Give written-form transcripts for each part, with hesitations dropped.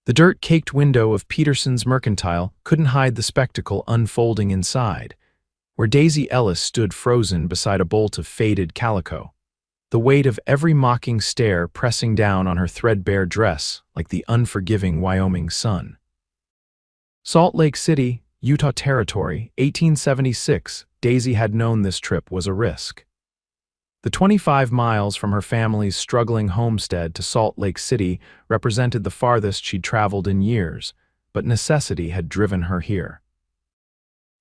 The dirt-caked window of Peterson's Mercantile couldn't hide the spectacle unfolding inside, where Daisy Ellis stood frozen beside a bolt of faded calico, the weight of every mocking stare pressing down on her threadbare dress like the unforgiving Wyoming sun. Salt Lake City, Utah Territory, 1876. Daisy had known this trip was a risk. The 25 miles from her family's struggling homestead to Salt Lake City represented the farthest she'd traveled in years, but necessity had driven her here.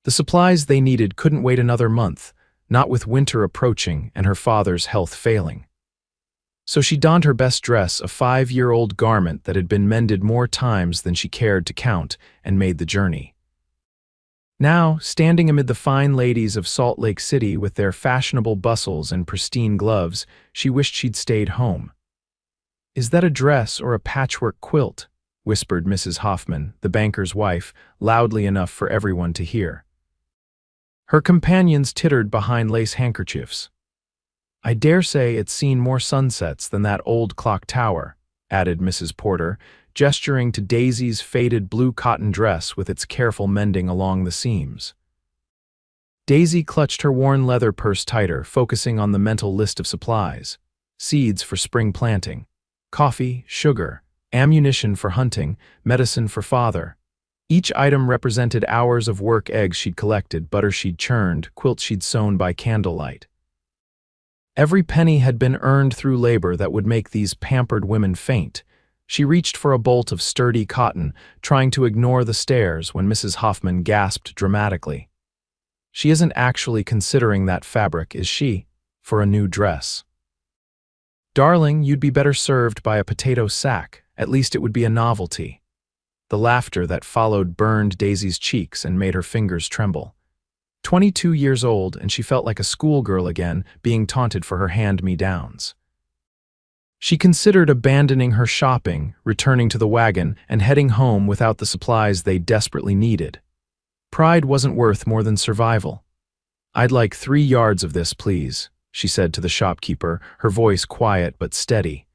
The supplies they needed couldn't wait another month, not with winter approaching and her father's health failing. So she donned her best dress, a 5-year-old garment that had been mended more times than she cared to count, and made the journey. Now, standing amid the fine ladies of Salt Lake City with their fashionable bustles and pristine gloves, she wished she'd stayed home. "Is that a dress or a patchwork quilt?" whispered Mrs. Hoffman, the banker's wife, loudly enough for everyone to hear. Her companions tittered behind lace handkerchiefs. "I dare say it's seen more sunsets than that old clock tower," added Mrs. Porter, gesturing to Daisy's faded blue cotton dress with its careful mending along the seams. Daisy clutched her worn leather purse tighter, focusing on the mental list of supplies: seeds for spring planting, coffee, sugar, ammunition for hunting, medicine for father. Each item represented hours of work: eggs she'd collected, butter she'd churned, quilts she'd sewn by candlelight. Every penny had been earned through labor that would make these pampered women faint. She reached for a bolt of sturdy cotton, trying to ignore the stares when Mrs. Hoffman gasped dramatically. "She isn't actually considering that fabric, is she, for a new dress?" "Darling, you'd be better served by a potato sack. At least it would be a novelty." The laughter that followed burned Daisy's cheeks and made her fingers tremble. 22 years old, and she felt like a schoolgirl again, being taunted for her hand-me-downs. She considered abandoning her shopping, returning to the wagon, and heading home without the supplies they desperately needed. Pride wasn't worth more than survival. "I'd like 3 yards of this, please," she said to the shopkeeper, her voice quiet but steady.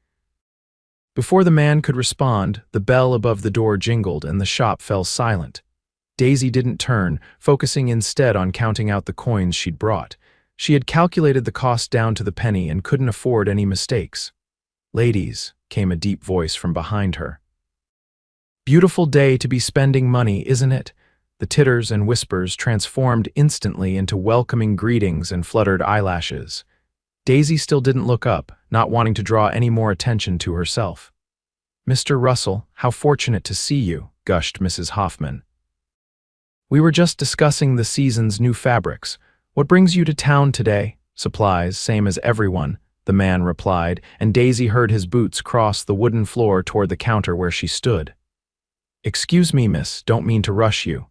Before the man could respond, the bell above the door jingled and the shop fell silent. Daisy didn't turn, focusing instead on counting out the coins she'd brought. She had calculated the cost down to the penny and couldn't afford any mistakes. "Ladies," came a deep voice from behind her. "Beautiful day to be spending money, isn't it?" The titters and whispers transformed instantly into welcoming greetings and fluttered eyelashes. Daisy still didn't look up, not wanting to draw any more attention to herself. "Mr. Russell, how fortunate to see you," gushed Mrs. Hoffman. "We were just discussing the season's new fabrics. What brings you to town today?" "Supplies, same as everyone," the man replied, and Daisy heard his boots cross the wooden floor toward the counter where she stood. "Excuse me, miss, don't mean to rush you."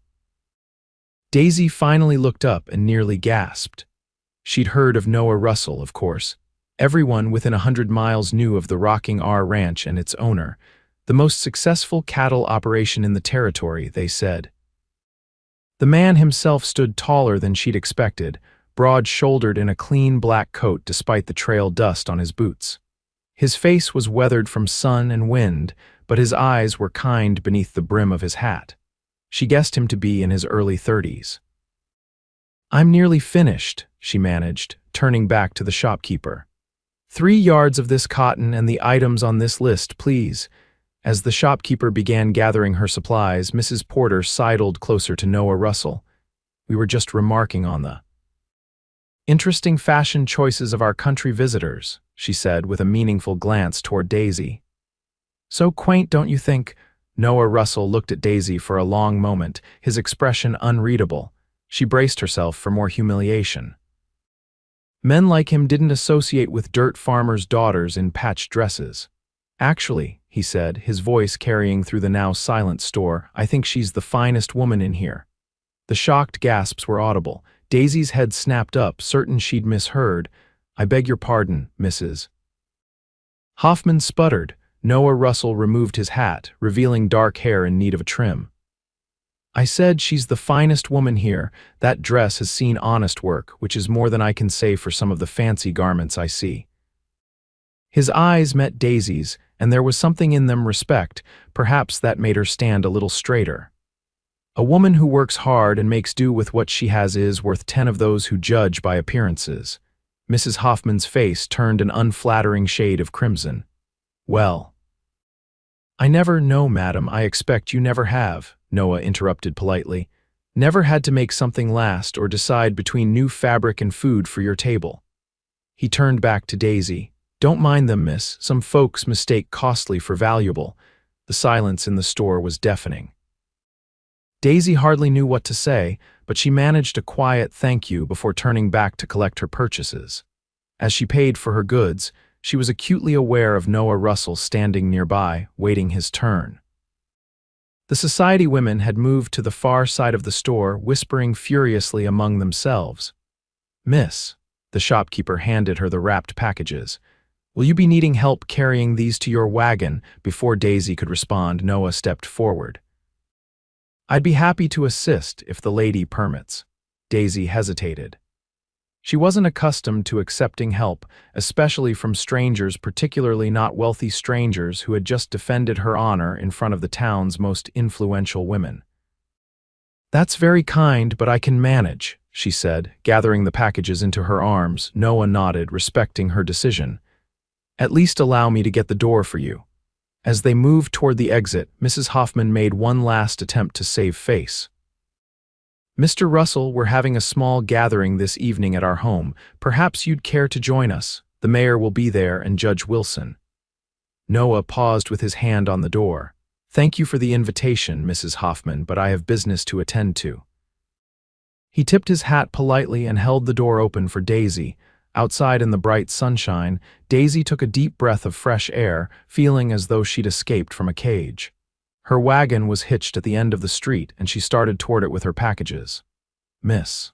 Daisy finally looked up and nearly gasped. She'd heard of Noah Russell, of course. Everyone within 100 miles knew of the Rocking R Ranch and its owner. The most successful cattle operation in the territory, they said. The man himself stood taller than she'd expected, broad-shouldered in a clean black coat despite the trail dust on his boots. His face was weathered from sun and wind, but his eyes were kind beneath the brim of his hat. She guessed him to be in his early 30s. "I'm nearly finished," she managed, turning back to the shopkeeper. 3 yards of this cotton and the items on this list, please." As the shopkeeper began gathering her supplies, Mrs. Porter sidled closer to Noah Russell. "We were just remarking on the interesting fashion choices of our country visitors," she said with a meaningful glance toward Daisy. "So quaint, don't you think?" Noah Russell looked at Daisy for a long moment, his expression unreadable. She braced herself for more humiliation. Men like him didn't associate with dirt farmers' daughters in patched dresses. "Actually," he said, his voice carrying through the now silent store, "I think she's the finest woman in here." The shocked gasps were audible. Daisy's head snapped up, certain she'd misheard. "I beg your pardon, Mrs." Hoffman sputtered. Noah Russell removed his hat, revealing dark hair in need of a trim. "I said she's the finest woman here. That dress has seen honest work, which is more than I can say for some of the fancy garments I see." His eyes met Daisy's, and there was something in them respect, perhaps that made her stand a little straighter. A woman who works hard and makes do with what she has is worth 10 of those who judge by appearances. Mrs. Hoffman's face turned an unflattering shade of crimson. Well, I never know, madam, I expect you never have, Noah interrupted politely. Never had to make something last or decide between new fabric and food for your table. He turned back to Daisy. Don't mind them, miss. Some folks mistake costly for valuable. The silence in the store was deafening. Daisy hardly knew what to say, but she managed a quiet thank you before turning back to collect her purchases. As she paid for her goods, she was acutely aware of Noah Russell standing nearby, waiting his turn. The society women had moved to the far side of the store, whispering furiously among themselves. Miss, the shopkeeper handed her the wrapped packages. Will you be needing help carrying these to your wagon? Before Daisy could respond, Noah stepped forward. I'd be happy to assist if the lady permits. Daisy hesitated. She wasn't accustomed to accepting help, especially from strangers, particularly not wealthy strangers who had just defended her honor in front of the town's most influential women. That's very kind, but I can manage, she said, gathering the packages into her arms. Noah nodded, respecting her decision. At least allow me to get the door for you. As they moved toward the exit, Mrs. Hoffman made one last attempt to save face. Mr. Russell, we're having a small gathering this evening at our home. Perhaps you'd care to join us. The mayor will be there and Judge Wilson. Noah paused with his hand on the door. Thank you for the invitation, Mrs. Hoffman, but I have business to attend to. He tipped his hat politely and held the door open for Daisy. Outside in the bright sunshine, Daisy took a deep breath of fresh air, feeling as though she'd escaped from a cage. Her wagon was hitched at the end of the street, and she started toward it with her packages. Miss.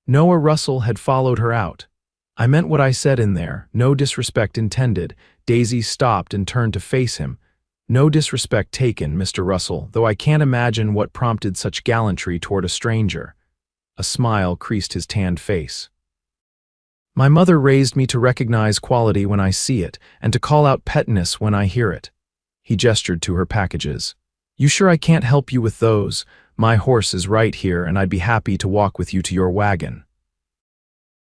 Noah Russell had followed her out. I meant what I said in there, no disrespect intended. Daisy stopped and turned to face him. No disrespect taken, Mr. Russell, though I can't imagine what prompted such gallantry toward a stranger. A smile creased his tanned face. My mother raised me to recognize quality when I see it, and to call out pettiness when I hear it. He gestured to her packages. You sure I can't help you with those? My horse is right here, and I'd be happy to walk with you to your wagon.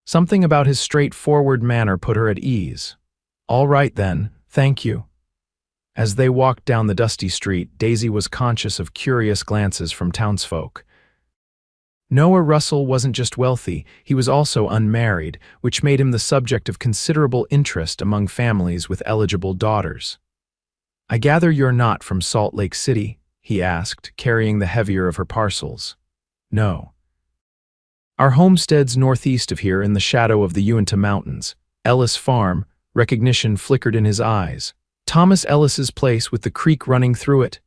Something about his straightforward manner put her at ease. All right then, thank you. As they walked down the dusty street, Daisy was conscious of curious glances from townsfolk. Noah Russell wasn't just wealthy, he was also unmarried, which made him the subject of considerable interest among families with eligible daughters. I gather you're not from Salt Lake City, he asked, carrying the heavier of her parcels. No. Our homestead's northeast of here in the shadow of the Uinta Mountains. Ellis Farm, recognition flickered in his eyes. Thomas Ellis's place with the creek running through it.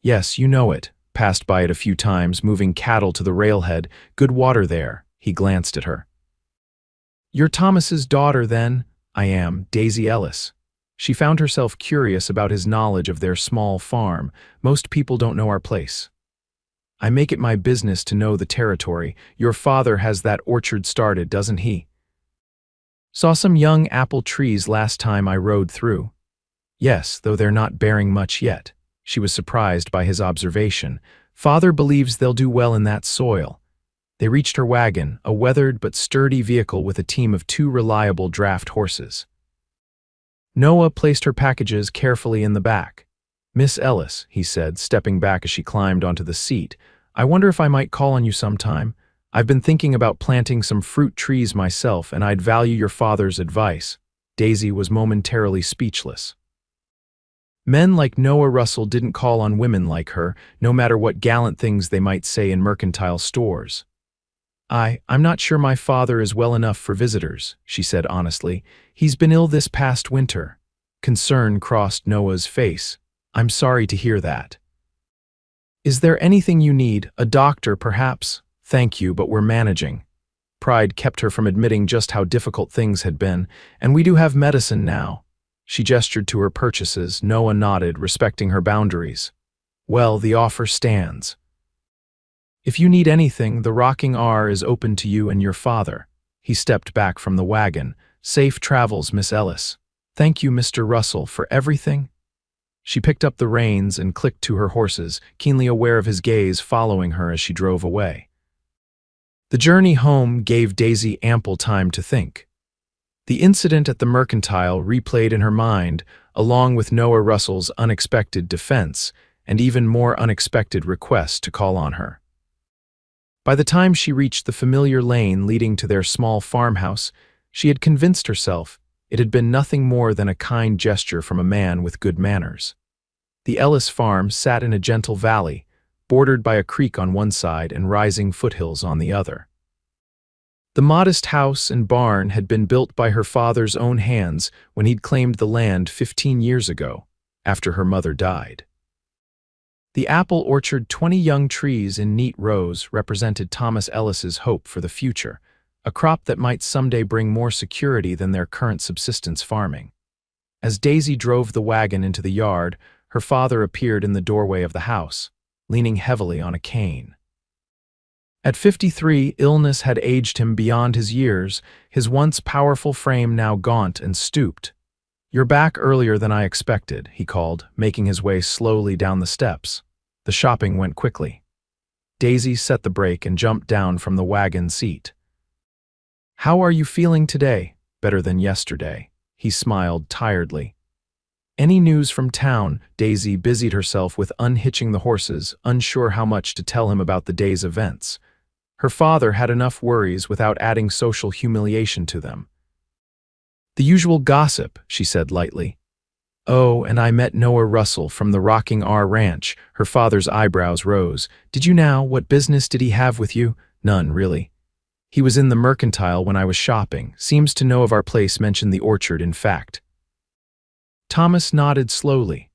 Yes, you know it. Passed by it a few times, moving cattle to the railhead. Good water there. He glanced at her. You're Thomas's daughter, then? I am, Daisy Ellis. She found herself curious about his knowledge of their small farm. Most people don't know our place. I make it my business to know the territory. Your father has that orchard started, doesn't he? Saw some young apple trees last time I rode through. Yes, though they're not bearing much yet. She was surprised by his observation. Father believes they'll do well in that soil. They reached her wagon, a weathered but sturdy vehicle with a team of 2 reliable draft horses. Noah placed her packages carefully in the back. Miss Ellis, he said, stepping back as she climbed onto the seat, I wonder if I might call on you sometime. I've been thinking about planting some fruit trees myself, and I'd value your father's advice. Daisy was momentarily speechless. Men like Noah Russell didn't call on women like her, no matter what gallant things they might say in mercantile stores. I'm not sure my father is well enough for visitors, she said honestly. He's been ill this past winter. Concern crossed Noah's face. I'm sorry to hear that. Is there anything you need? A doctor, perhaps? Thank you, but we're managing. Pride kept her from admitting just how difficult things had been, and we do have medicine now. She gestured to her purchases. Noah nodded, respecting her boundaries. Well, the offer stands. If you need anything, the Rocking R is open to you and your father. He stepped back from the wagon. Safe travels, Miss Ellis. "Thank you, Mr. Russell, for everything." She picked up the reins and clicked to her horses, keenly aware of his gaze following her as she drove away. The journey home gave Daisy ample time to think. The incident at the Mercantile replayed in her mind, along with Noah Russell's unexpected defense and even more unexpected request to call on her. By the time she reached the familiar lane leading to their small farmhouse, she had convinced herself it had been nothing more than a kind gesture from a man with good manners. The Ellis farm sat in a gentle valley, bordered by a creek on one side and rising foothills on the other. The modest house and barn had been built by her father's own hands when he'd claimed the land 15 years ago, after her mother died. The apple orchard, 20 young trees in neat rows, represented Thomas Ellis's hope for the future, a crop that might someday bring more security than their current subsistence farming. As Daisy drove the wagon into the yard, her father appeared in the doorway of the house, leaning heavily on a cane. At 53, illness had aged him beyond his years, his once powerful frame now gaunt and stooped. "You're back earlier than I expected," he called, making his way slowly down the steps. The shopping went quickly. Daisy set the brake and jumped down from the wagon seat. "How are you feeling today?" "Better than yesterday," he smiled tiredly. "Any news from town?" Daisy busied herself with unhitching the horses, unsure how much to tell him about the day's events. Her father had enough worries without adding social humiliation to them. "The usual gossip," she said lightly. "Oh, and I met Noah Russell from the Rocking R Ranch." Her father's eyebrows rose. "Did you now? What business did he have with you?" "None, really. He was in the Mercantile when I was shopping. Seems to know of our place, mentioned the orchard, in fact." Thomas nodded slowly.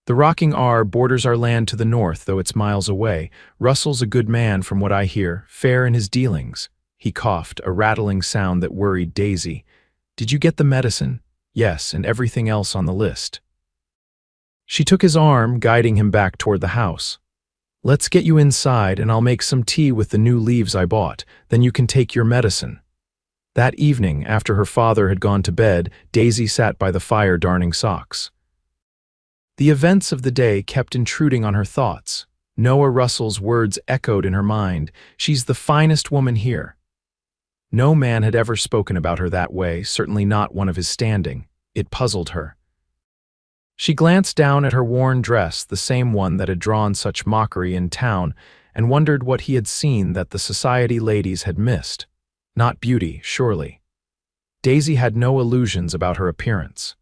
"The Rocking R borders our land to the north, though it's miles away. Russell's a good man from what I hear, fair in his dealings." He coughed, a rattling sound that worried Daisy. "Did you get the medicine?" "Yes, and everything else on the list." She took his arm, guiding him back toward the house. "Let's get you inside, and I'll make some tea with the new leaves I bought. Then you can take your medicine." That evening, after her father had gone to bed, Daisy sat by the fire darning socks. The events of the day kept intruding on her thoughts. Noah Russell's words echoed in her mind. "She's the finest woman here." No man had ever spoken about her that way, certainly not one of his standing. It puzzled her. She glanced down at her worn dress, the same one that had drawn such mockery in town, and wondered what he had seen that the society ladies had missed. Not beauty, surely. Daisy had no illusions about her appearance.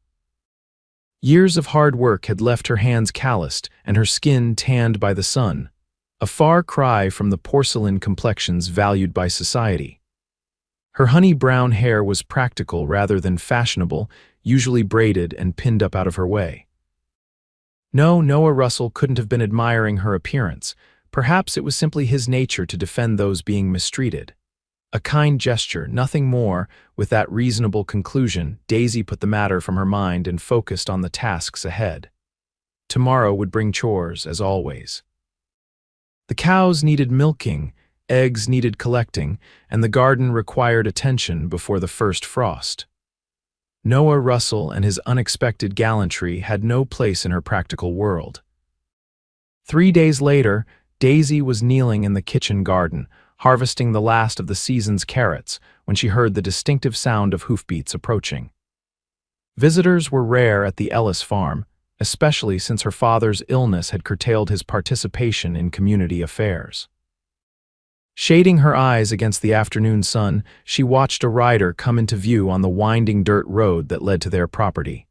Years of hard work had left her hands calloused and her skin tanned by the sun, a far cry from the porcelain complexions valued by society. Her honey-brown hair was practical rather than fashionable, usually braided and pinned up out of her way. No, Noah Russell couldn't have been admiring her appearance. Perhaps it was simply his nature to defend those being mistreated. A kind gesture, nothing more. With that reasonable conclusion, Daisy put the matter from her mind and focused on the tasks ahead. Tomorrow would bring chores, as always. The cows needed milking, eggs needed collecting, and the garden required attention before the first frost. Noah Russell and his unexpected gallantry had no place in her practical world. 3 days later, Daisy was kneeling in the kitchen garden, harvesting the last of the season's carrots, when she heard the distinctive sound of hoofbeats approaching. Visitors were rare at the Ellis farm, especially since her father's illness had curtailed his participation in community affairs. Shading her eyes against the afternoon sun, she watched a rider come into view on the winding dirt road that led to their property.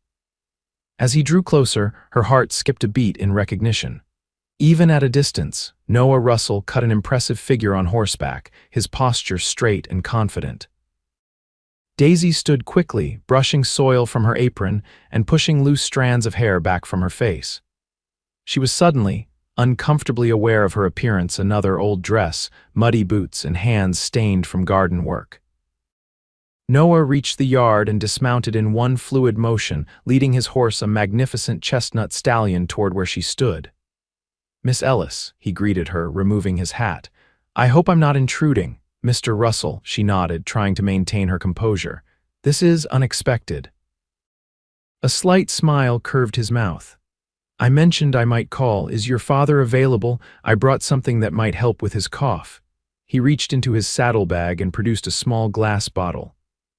As he drew closer, her heart skipped a beat in recognition. Even at a distance, Noah Russell cut an impressive figure on horseback, his posture straight and confident. Daisy stood quickly, brushing soil from her apron and pushing loose strands of hair back from her face. She was suddenly, uncomfortably aware of her appearance, another old dress, muddy boots, and hands stained from garden work. Noah reached the yard and dismounted in one fluid motion, leading his horse, a magnificent chestnut stallion, toward where she stood. "Miss Ellis," he greeted her, removing his hat. "I hope I'm not intruding." "Mr. Russell," she nodded, trying to maintain her composure. "This is unexpected." A slight smile curved his mouth. I mentioned I might call. Is your father available? I brought something that might help with his cough. He reached into his saddlebag and produced a small glass bottle.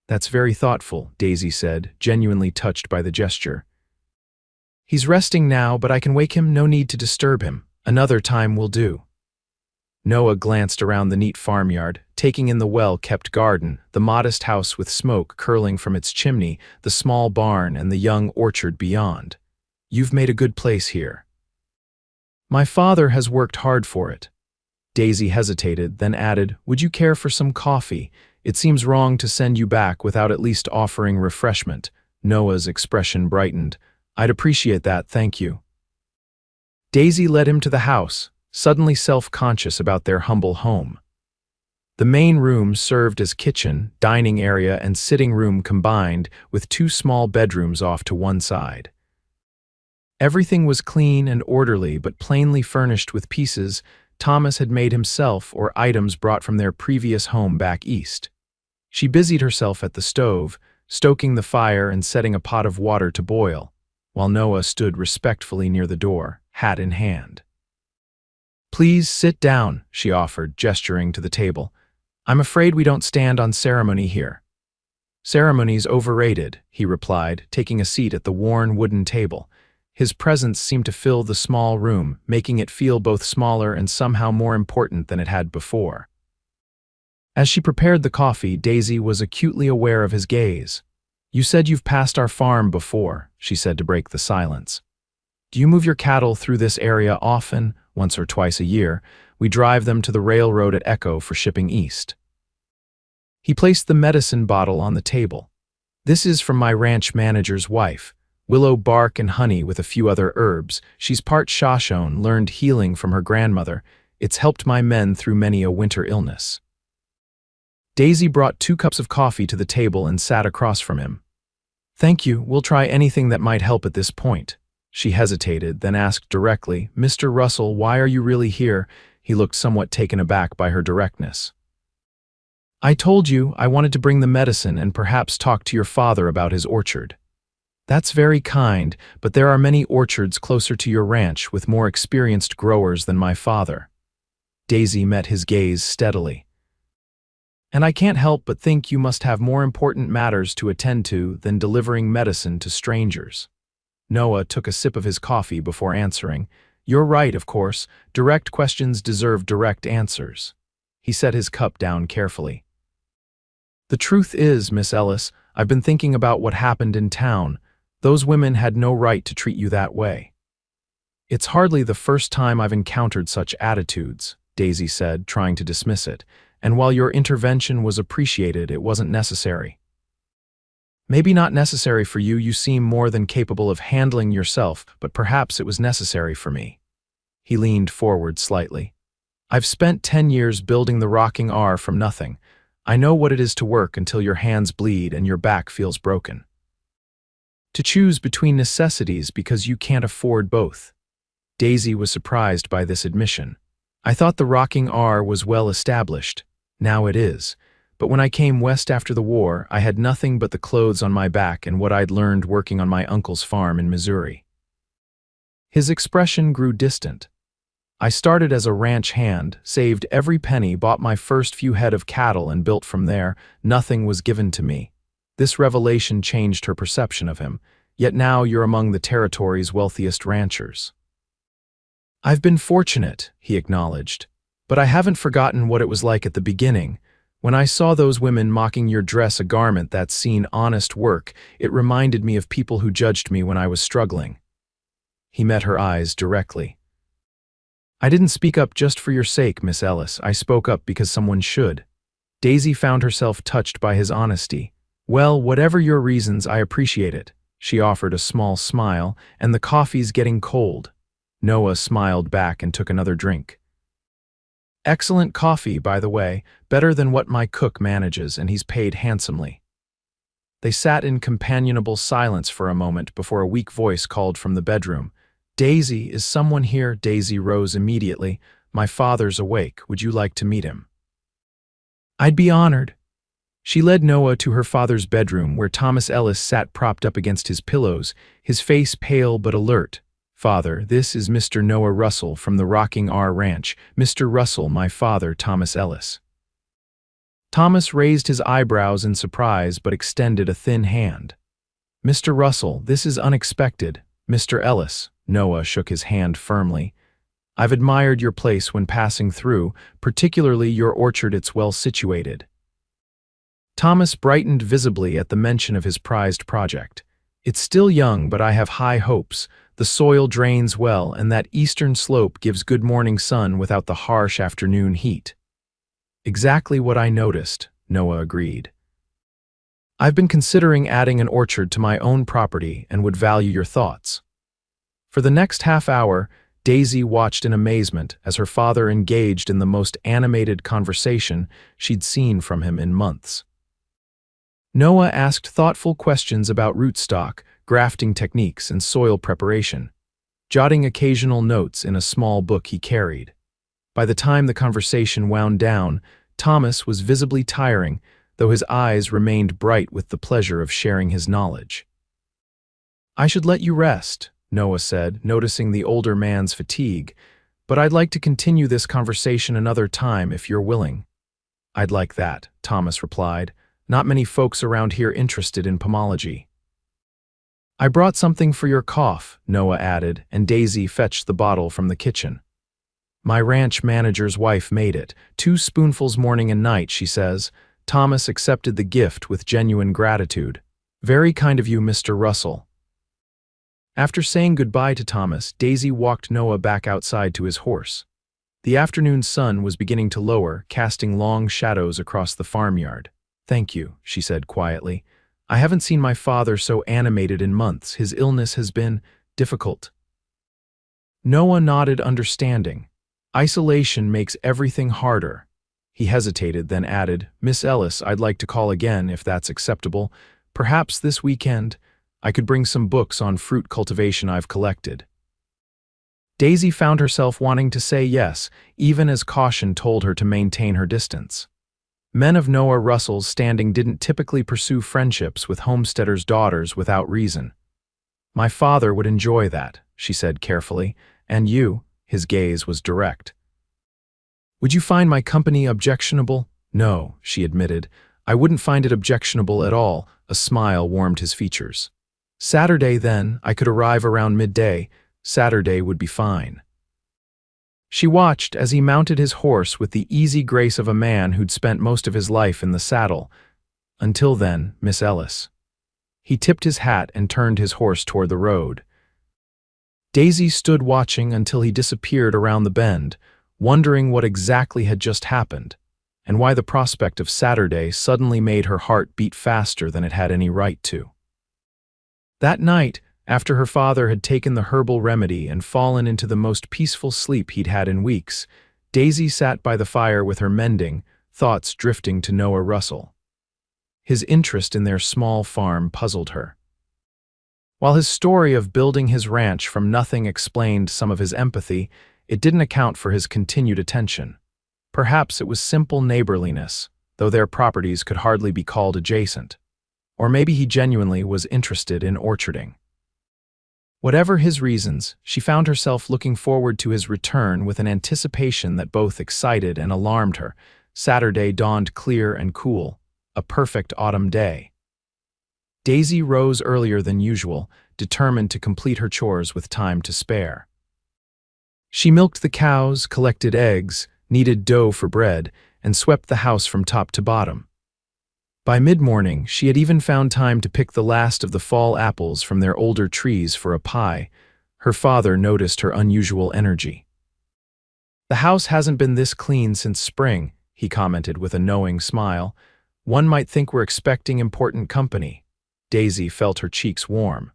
That's very thoughtful, Daisy said, genuinely touched by the gesture. He's resting now, but I can wake him. No need to disturb him. Another time will do. Noah glanced around the neat farmyard, taking in the well-kept garden, the modest house with smoke curling from its chimney, the small barn, and the young orchard beyond. You've made a good place here. My father has worked hard for it. Daisy hesitated, then added, Would you care for some coffee? It seems wrong to send you back without at least offering refreshment. Noah's expression brightened. I'd appreciate that, thank you. Daisy led him to the house, suddenly self-conscious about their humble home. The main room served as kitchen, dining area, and sitting room combined, with 2 small bedrooms off to one side. Everything was clean and orderly, but plainly furnished with pieces Thomas had made himself or items brought from their previous home back east. She busied herself at the stove, stoking the fire and setting a pot of water to boil, while Noah stood respectfully near the door, hat in hand. Please sit down, she offered, gesturing to the table. I'm afraid we don't stand on ceremony here. Ceremony's overrated, he replied, taking a seat at the worn wooden table. His presence seemed to fill the small room, making it feel both smaller and somehow more important than it had before. As she prepared the coffee, Daisy was acutely aware of his gaze. You said you've passed our farm before, she said to break the silence. Do you move your cattle through this area often? Once or twice a year. We drive them to the railroad at Echo for shipping east. He placed the medicine bottle on the table. This is from my ranch manager's wife. Willow bark and honey with a few other herbs. She's part Shoshone, learned healing from her grandmother. It's helped my men through many a winter illness. Daisy brought 2 cups of coffee to the table and sat across from him. Thank you, we'll try anything that might help at this point. She hesitated, then asked directly, Mr. Russell, why are you really here? He looked somewhat taken aback by her directness. I told you I wanted to bring the medicine and perhaps talk to your father about his orchard. That's very kind, but there are many orchards closer to your ranch with more experienced growers than my father. Daisy met his gaze steadily. And I can't help but think you must have more important matters to attend to than delivering medicine to strangers. Noah took a sip of his coffee before answering. You're right, of course. Direct questions deserve direct answers. He set his cup down carefully. The truth is, Miss Ellis, I've been thinking about what happened in town. Those women had no right to treat you that way. It's hardly the first time I've encountered such attitudes, Daisy said, trying to dismiss it, and while your intervention was appreciated, it wasn't necessary. Maybe not necessary for you, you seem more than capable of handling yourself, but perhaps it was necessary for me. He leaned forward slightly. I've spent 10 years building the rocking R from nothing. I know what it is to work until your hands bleed and your back feels broken. To choose between necessities because you can't afford both. Daisy was surprised by this admission. I thought the rocking R was well established. Now it is. But when I came west after the war, I had nothing but the clothes on my back and what I'd learned working on my uncle's farm in Missouri. His expression grew distant. I started as a ranch hand, saved every penny, bought my first few head of cattle and built from there. Nothing was given to me. This revelation changed her perception of him, yet now you're among the territory's wealthiest ranchers. I've been fortunate, he acknowledged, but I haven't forgotten what it was like at the beginning. When I saw those women mocking your dress, a garment that's seen honest work, it reminded me of people who judged me when I was struggling. He met her eyes directly. I didn't speak up just for your sake, Miss Ellis. I spoke up because someone should. Daisy found herself touched by his honesty. Well, whatever your reasons, I appreciate it. She offered a small smile, and the coffee's getting cold. Noah smiled back and took another drink. Excellent coffee, by the way, better than what my cook manages, and he's paid handsomely. They sat in companionable silence for a moment before a weak voice called from the bedroom. Daisy, is someone here? Daisy rose immediately. My father's awake. Would you like to meet him? I'd be honored. She led Noah to her father's bedroom where Thomas Ellis sat propped up against his pillows, his face pale but alert. "Father, this is Mr. Noah Russell from the Rocking R Ranch. Mr. Russell, my father, Thomas Ellis." Thomas raised his eyebrows in surprise but extended a thin hand. "Mr. Russell, this is unexpected. Mr. Ellis," Noah shook his hand firmly. "I've admired your place when passing through, particularly your orchard. It's well situated." Thomas brightened visibly at the mention of his prized project. "It's still young, but I have high hopes. The soil drains well, and that eastern slope gives good morning sun without the harsh afternoon heat." "Exactly what I noticed," Noah agreed. "I've been considering adding an orchard to my own property and would value your thoughts." For the next half hour, Daisy watched in amazement as her father engaged in the most animated conversation she'd seen from him in months. Noah asked thoughtful questions about rootstock, grafting techniques, and soil preparation, jotting occasional notes in a small book he carried. By the time the conversation wound down, Thomas was visibly tiring, though his eyes remained bright with the pleasure of sharing his knowledge. "I should let you rest," Noah said, noticing the older man's fatigue, "but I'd like to continue this conversation another time if you're willing." "I'd like that," Thomas replied. "Not many folks around here interested in pomology." "I brought something for your cough," Noah added, and Daisy fetched the bottle from the kitchen. "My ranch manager's wife made it. 2 spoonfuls morning and night, she says." Thomas accepted the gift with genuine gratitude. "Very kind of you, Mr. Russell." After saying goodbye to Thomas, Daisy walked Noah back outside to his horse. The afternoon sun was beginning to lower, casting long shadows across the farmyard. "Thank you," she said quietly. "I haven't seen my father so animated in months. His illness has been difficult." Noah nodded understanding. "Isolation makes everything harder." He hesitated, then added, "Miss Ellis, I'd like to call again if that's acceptable. Perhaps this weekend. I could bring some books on fruit cultivation I've collected." Daisy found herself wanting to say yes, even as caution told her to maintain her distance. Men of Noah Russell's standing didn't typically pursue friendships with homesteaders' daughters without reason. "My father would enjoy that," she said carefully. "And you?" His gaze was direct. "Would you find my company objectionable?" "No," she admitted. "I wouldn't find it objectionable at all." A smile warmed his features. "Saturday, then. I could arrive around midday. Saturday would be fine." She watched as he mounted his horse with the easy grace of a man who'd spent most of his life in the saddle. "Until then, Miss Ellis." He tipped his hat and turned his horse toward the road. Daisy stood watching until he disappeared around the bend, wondering what exactly had just happened, and why the prospect of Saturday suddenly made her heart beat faster than it had any right to. That night, after her father had taken the herbal remedy and fallen into the most peaceful sleep he'd had in weeks, Daisy sat by the fire with her mending, thoughts drifting to Noah Russell. His interest in their small farm puzzled her. While his story of building his ranch from nothing explained some of his empathy, it didn't account for his continued attention. Perhaps it was simple neighborliness, though their properties could hardly be called adjacent. Or maybe he genuinely was interested in orcharding. Whatever his reasons, she found herself looking forward to his return with an anticipation that both excited and alarmed her. Saturday dawned clear and cool, a perfect autumn day. Daisy rose earlier than usual, determined to complete her chores with time to spare. She milked the cows, collected eggs, kneaded dough for bread, and swept the house from top to bottom. By mid-morning, she had even found time to pick the last of the fall apples from their older trees for a pie. Her father noticed her unusual energy. "The house hasn't been this clean since spring," he commented with a knowing smile. "One might think we're expecting important company." Daisy felt her cheeks warm.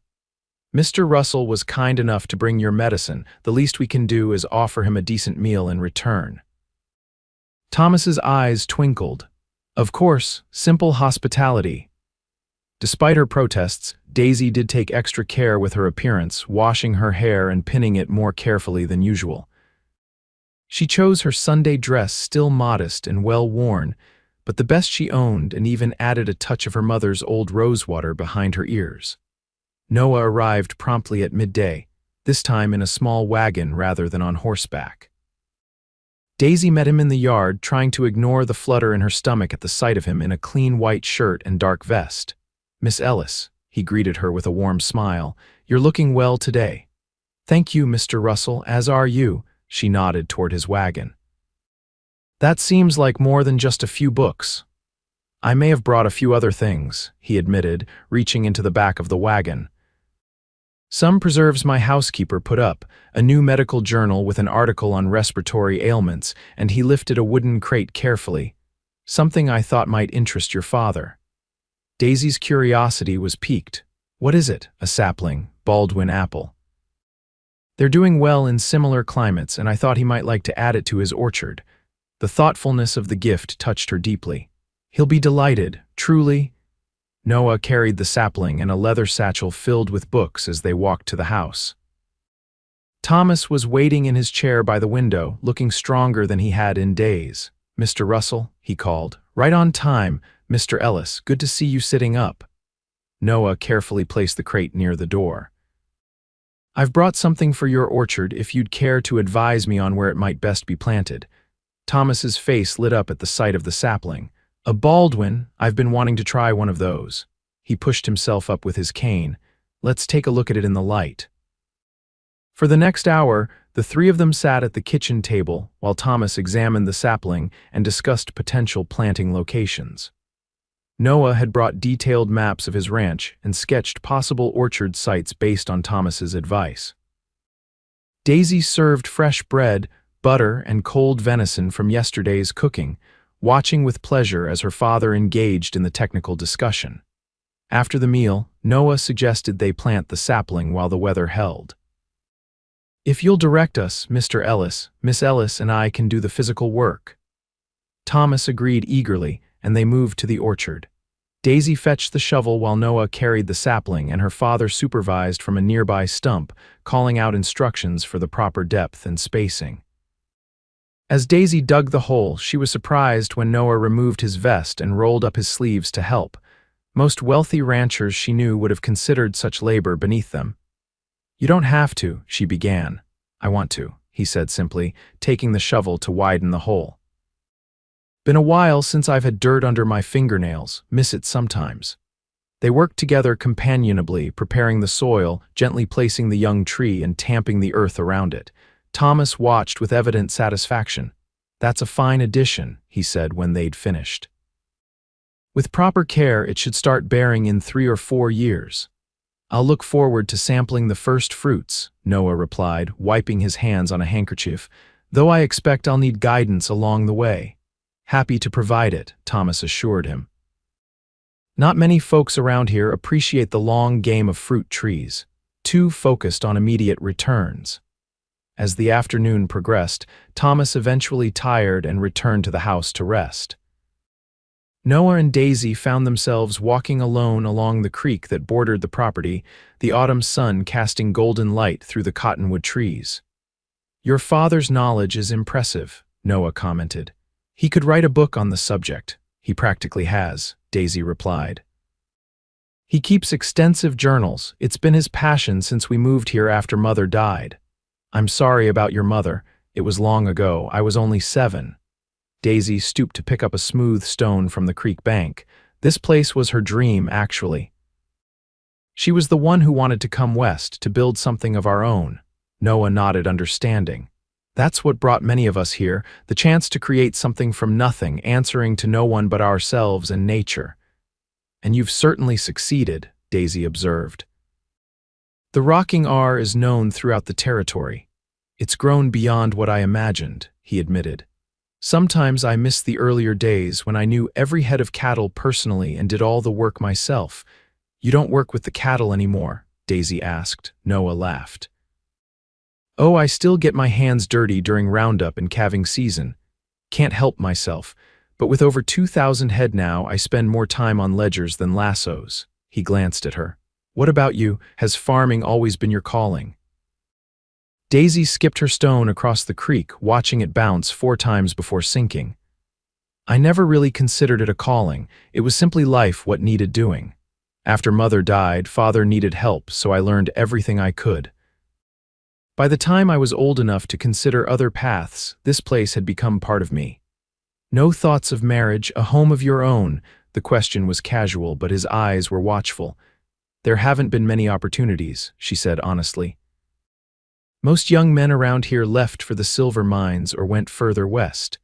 "Mr. Russell was kind enough to bring your medicine. The least we can do is offer him a decent meal in return." Thomas's eyes twinkled. "Of course, simple hospitality." Despite her protests, Daisy did take extra care with her appearance, washing her hair and pinning it more carefully than usual. She chose her Sunday dress still modest and well-worn, but the best she owned, and even added a touch of her mother's old rosewater behind her ears. Noah arrived promptly at midday, this time in a small wagon rather than on horseback. Daisy met him in the yard, trying to ignore the flutter in her stomach at the sight of him in a clean white shirt and dark vest. "Miss Ellis," he greeted her with a warm smile, "you're looking well today." "Thank you, Mr. Russell, as are you," she nodded toward his wagon. "That seems like more than just a few books." "I may have brought a few other things," he admitted, reaching into the back of the wagon. "Some preserves my housekeeper put up, a new medical journal with an article on respiratory ailments," and he lifted a wooden crate carefully. "Something I thought might interest your father." Daisy's curiosity was piqued. "What is it?" "A sapling, Baldwin apple. They're doing well in similar climates, and I thought he might like to add it to his orchard." The thoughtfulness of the gift touched her deeply. "He'll be delighted, truly." Noah carried the sapling and a leather satchel filled with books as they walked to the house. Thomas was waiting in his chair by the window, looking stronger than he had in days. "Mr. Russell," he called. "Right on time, Mr. Ellis. Good to see you sitting up." Noah carefully placed the crate near the door. "I've brought something for your orchard if you'd care to advise me on where it might best be planted." Thomas's face lit up at the sight of the sapling. "A Baldwin, I've been wanting to try one of those." He pushed himself up with his cane. "Let's take a look at it in the light." For the next hour, the three of them sat at the kitchen table while Thomas examined the sapling and discussed potential planting locations. Noah had brought detailed maps of his ranch and sketched possible orchard sites based on Thomas's advice. Daisy served fresh bread, butter, and cold venison from yesterday's cooking, watching with pleasure as her father engaged in the technical discussion. After the meal, Noah suggested they plant the sapling while the weather held. "If you'll direct us, Mr. Ellis, Miss Ellis and I can do the physical work." Thomas agreed eagerly, and they moved to the orchard. Daisy fetched the shovel while Noah carried the sapling, and her father supervised from a nearby stump, calling out instructions for the proper depth and spacing. As Daisy dug the hole, she was surprised when Noah removed his vest and rolled up his sleeves to help. Most wealthy ranchers she knew would have considered such labor beneath them. "You don't have to," she began. "I want to," he said simply, taking the shovel to widen the hole. "Been a while since I've had dirt under my fingernails, miss it sometimes." They worked together companionably, preparing the soil, gently placing the young tree and tamping the earth around it. Thomas watched with evident satisfaction. "That's a fine addition," he said when they'd finished. "With proper care, it should start bearing in 3 or 4 years." "I'll look forward to sampling the first fruits," Noah replied, wiping his hands on a handkerchief, "though I expect I'll need guidance along the way." "Happy to provide it," Thomas assured him. Not many folks around here appreciate the long game of fruit trees, too focused on immediate returns. As the afternoon progressed, Thomas eventually tired and returned to the house to rest. Noah and Daisy found themselves walking alone along the creek that bordered the property, the autumn sun casting golden light through the cottonwood trees. "Your father's knowledge is impressive," Noah commented. "He could write a book on the subject." "He practically has," Daisy replied. "He keeps extensive journals. It's been his passion since we moved here after Mother died." "I'm sorry about your mother. It was long ago. I was only 7. Daisy stooped to pick up a smooth stone from the creek bank. This place was her dream, actually. She was the one who wanted to come west, to build something of our own. Noah nodded, understanding. "That's what brought many of us here, the chance to create something from nothing, answering to no one but ourselves and nature." "And you've certainly succeeded," Daisy observed. "The rocking R is known throughout the territory. It's grown beyond what I imagined," he admitted. "Sometimes I miss the earlier days when I knew every head of cattle personally and did all the work myself." "You don't work with the cattle anymore?" Daisy asked. Noah laughed. "Oh, I still get my hands dirty during roundup and calving season. Can't help myself. But with over 2,000 head now, I spend more time on ledgers than lassos." He glanced at her. "What about you? Has farming always been your calling?" Daisy skipped her stone across the creek, watching it bounce 4 times before sinking. I never really considered it a calling. It was simply life what needed doing. After mother died, father needed help, so I learned everything I could. By the time I was old enough to consider other paths, this place had become part of me. No thoughts of marriage, a home of your own. The question was casual, but his eyes were watchful. There haven't been many opportunities, she said honestly. Most young men around here left for the silver mines or went further west.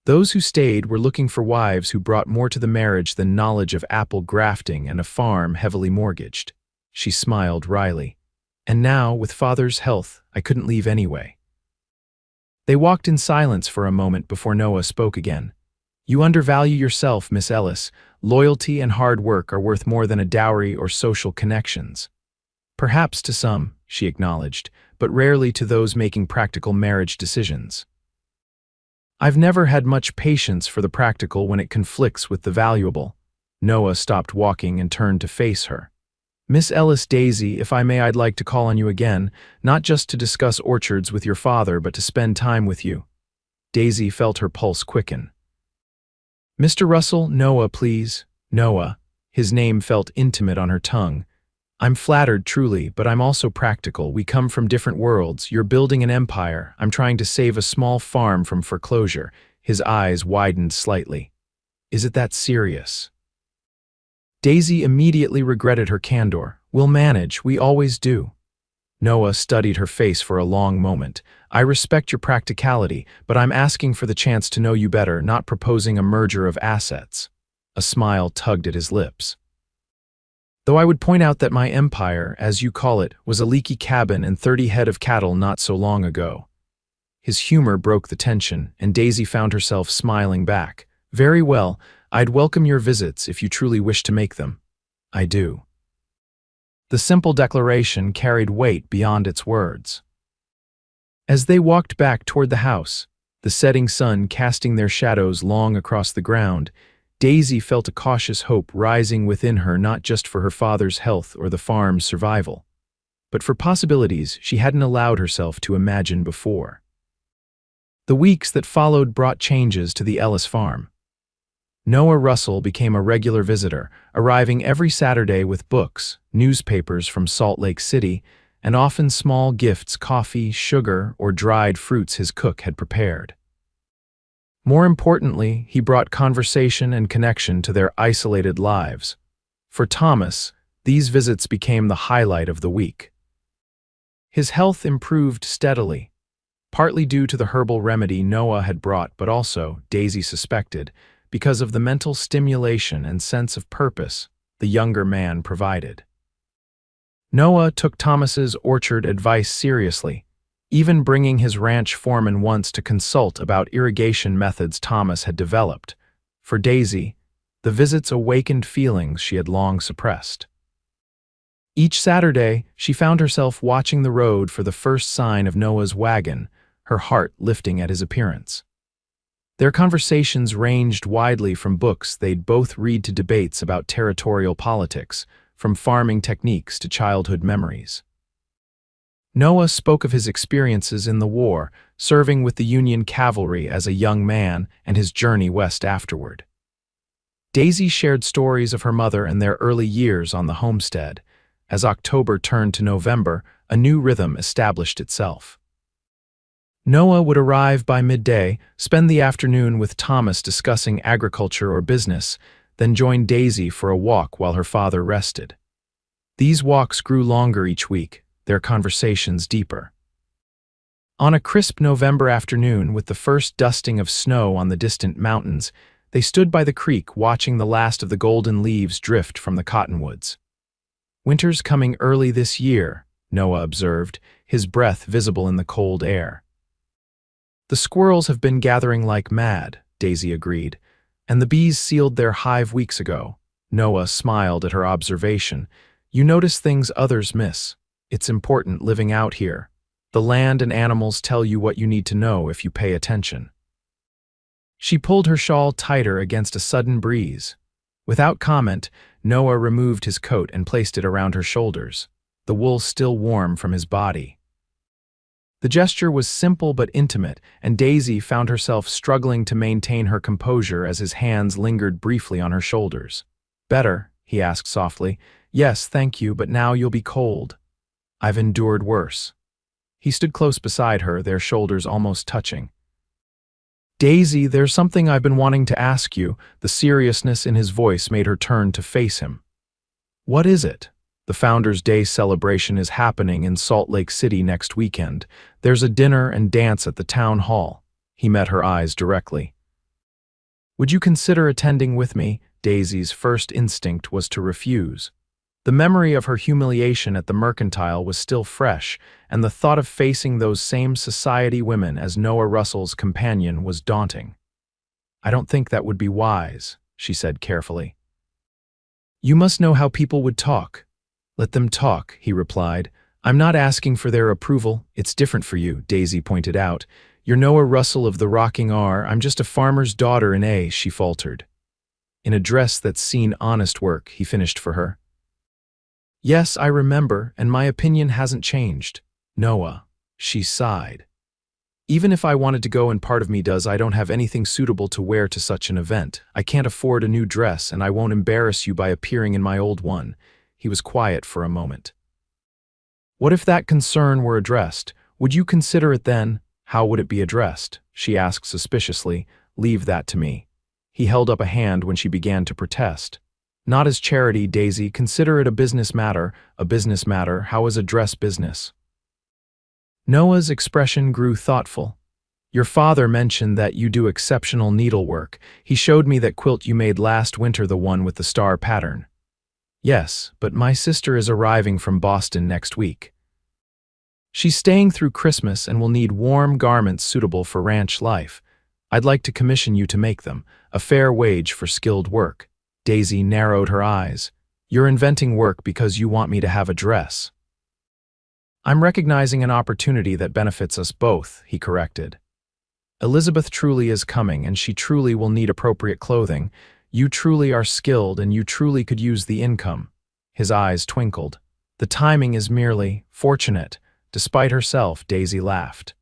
Those who stayed were looking for wives who brought more to the marriage than knowledge of apple grafting and a farm heavily mortgaged. She smiled wryly. And now, with father's health, I couldn't leave anyway. They walked in silence for a moment before Noah spoke again. You undervalue yourself, Miss Ellis. Loyalty and hard work are worth more than a dowry or social connections. Perhaps to some, she acknowledged, but rarely to those making practical marriage decisions. I've never had much patience for the practical when it conflicts with the valuable. Noah stopped walking and turned to face her. Miss Ellis Daisy, if I may, I'd like to call on you again, not just to discuss orchards with your father, but to spend time with you. Daisy felt her pulse quicken. Mr. Russell, Noah, please. Noah. His name felt intimate on her tongue. I'm flattered, truly, but I'm also practical. We come from different worlds. You're building an empire. I'm trying to save a small farm from foreclosure. His eyes widened slightly. Is it that serious? Daisy immediately regretted her candor. We'll manage. We always do. Noah studied her face for a long moment. I respect your practicality, but I'm asking for the chance to know you better, not proposing a merger of assets. A smile tugged at his lips. Though I would point out that my empire, as you call it, was a leaky cabin and 30 head of cattle not so long ago. His humor broke the tension, and Daisy found herself smiling back. Very well, I'd welcome your visits if you truly wish to make them. I do. The simple declaration carried weight beyond its words. As they walked back toward the house, the setting sun casting their shadows long across the ground, Daisy felt a cautious hope rising within her, not just for her father's health or the farm's survival, but for possibilities she hadn't allowed herself to imagine before. The weeks that followed brought changes to the Ellis farm. Noah Russell became a regular visitor, arriving every Saturday with books, newspapers from Salt Lake City, and often small gifts, coffee, sugar, or dried fruits his cook had prepared. More importantly, he brought conversation and connection to their isolated lives. For Thomas, these visits became the highlight of the week. His health improved steadily, partly due to the herbal remedy Noah had brought, but also, Daisy suspected, because of the mental stimulation and sense of purpose the younger man provided. Noah took Thomas's orchard advice seriously, even bringing his ranch foreman once to consult about irrigation methods Thomas had developed. For Daisy, the visits awakened feelings she had long suppressed. Each Saturday, she found herself watching the road for the first sign of Noah's wagon, her heart lifting at his appearance. Their conversations ranged widely from books they'd both read to debates about territorial politics, from farming techniques to childhood memories. Noah spoke of his experiences in the war, serving with the Union cavalry as a young man, and his journey west afterward. Daisy shared stories of her mother and their early years on the homestead. As October turned to November, a new rhythm established itself. Noah would arrive by midday, spend the afternoon with Thomas discussing agriculture or business, then join Daisy for a walk while her father rested. These walks grew longer each week, their conversations deeper. On a crisp November afternoon, with the first dusting of snow on the distant mountains, they stood by the creek watching the last of the golden leaves drift from the cottonwoods. Winter's coming early this year, Noah observed, his breath visible in the cold air. The squirrels have been gathering like mad, Daisy agreed, and the bees sealed their hive weeks ago. Noah smiled at her observation. You notice things others miss. It's important living out here. The land and animals tell you what you need to know if you pay attention. She pulled her shawl tighter against a sudden breeze. Without comment, Noah removed his coat and placed it around her shoulders, the wool still warm from his body. The gesture was simple but intimate, and Daisy found herself struggling to maintain her composure as his hands lingered briefly on her shoulders. "Better?" he asked softly. "Yes, thank you, but now you'll be cold." "I've endured worse." He stood close beside her, their shoulders almost touching. "Daisy, there's something I've been wanting to ask you." The seriousness in his voice made her turn to face him. "What is it?" "The Founders' Day celebration is happening in Salt Lake City next weekend. There's a dinner and dance at the town hall." He met her eyes directly. "Would you consider attending with me?" Daisy's first instinct was to refuse. The memory of her humiliation at the Mercantile was still fresh, and the thought of facing those same society women as Noah Russell's companion was daunting. "I don't think that would be wise," she said carefully. "You must know how people would talk." "Let them talk," he replied. "I'm not asking for their approval. It's different for you," Daisy pointed out. "You're Noah Russell of the Rocking R. I'm just a farmer's daughter in A," she faltered. "In a dress that's seen honest work," he finished for her. "Yes, I remember, and my opinion hasn't changed." "Noah," she sighed. "Even if I wanted to go and part of me does, I don't have anything suitable to wear to such an event. I can't afford a new dress, and I won't embarrass you by appearing in my old one." He was quiet for a moment. "What if that concern were addressed? Would you consider it then?" "How would it be addressed?" she asked suspiciously. "Leave that to me." He held up a hand when she began to protest. "Not as charity, Daisy. Consider it a business matter." "A business matter? How is a dress business?" Noah's expression grew thoughtful. "Your father mentioned that you do exceptional needlework. He showed me that quilt you made last winter, the one with the star pattern." "Yes, but my sister is arriving from Boston next week. She's staying through Christmas and will need warm garments suitable for ranch life. I'd like to commission you to make them, a fair wage for skilled work." Daisy narrowed her eyes. "You're inventing work because you want me to have a dress." "I'm recognizing an opportunity that benefits us both," he corrected. "Elizabeth truly is coming, and she truly will need appropriate clothing. You truly are skilled, and you truly could use the income." His eyes twinkled. "The timing is merely fortunate." Despite herself, Daisy laughed.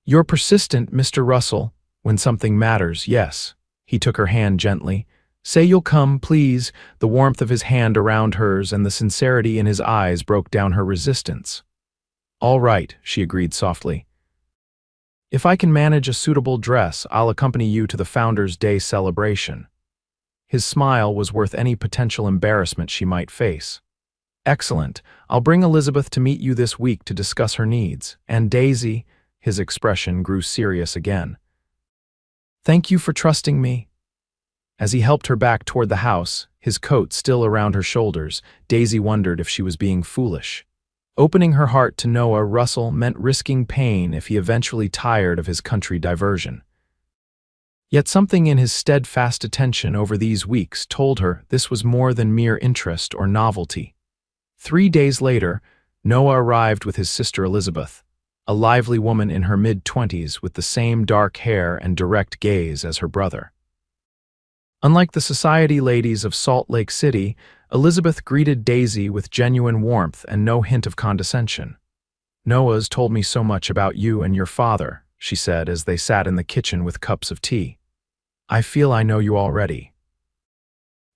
"You're persistent, Mr. Russell. When something matters, yes." He took her hand gently. "Say you'll come, please." The warmth of his hand around hers and the sincerity in his eyes broke down her resistance. "All right," she agreed softly. "If I can manage a suitable dress, I'll accompany you to the Founders' Day celebration." His smile was worth any potential embarrassment she might face. "Excellent. I'll bring Elizabeth to meet you this week to discuss her needs. And Daisy," his expression grew serious again. "Thank you for trusting me." As he helped her back toward the house, his coat still around her shoulders, Daisy wondered if she was being foolish. Opening her heart to Noah Russell meant risking pain if he eventually tired of his country diversion. Yet something in his steadfast attention over these weeks told her this was more than mere interest or novelty. 3 days later, Noah arrived with his sister Elizabeth, a lively woman in her mid-20s with the same dark hair and direct gaze as her brother. Unlike the society ladies of Salt Lake City, Elizabeth greeted Daisy with genuine warmth and no hint of condescension. "Noah's told me so much about you and your father," she said as they sat in the kitchen with cups of tea. "I feel I know you already."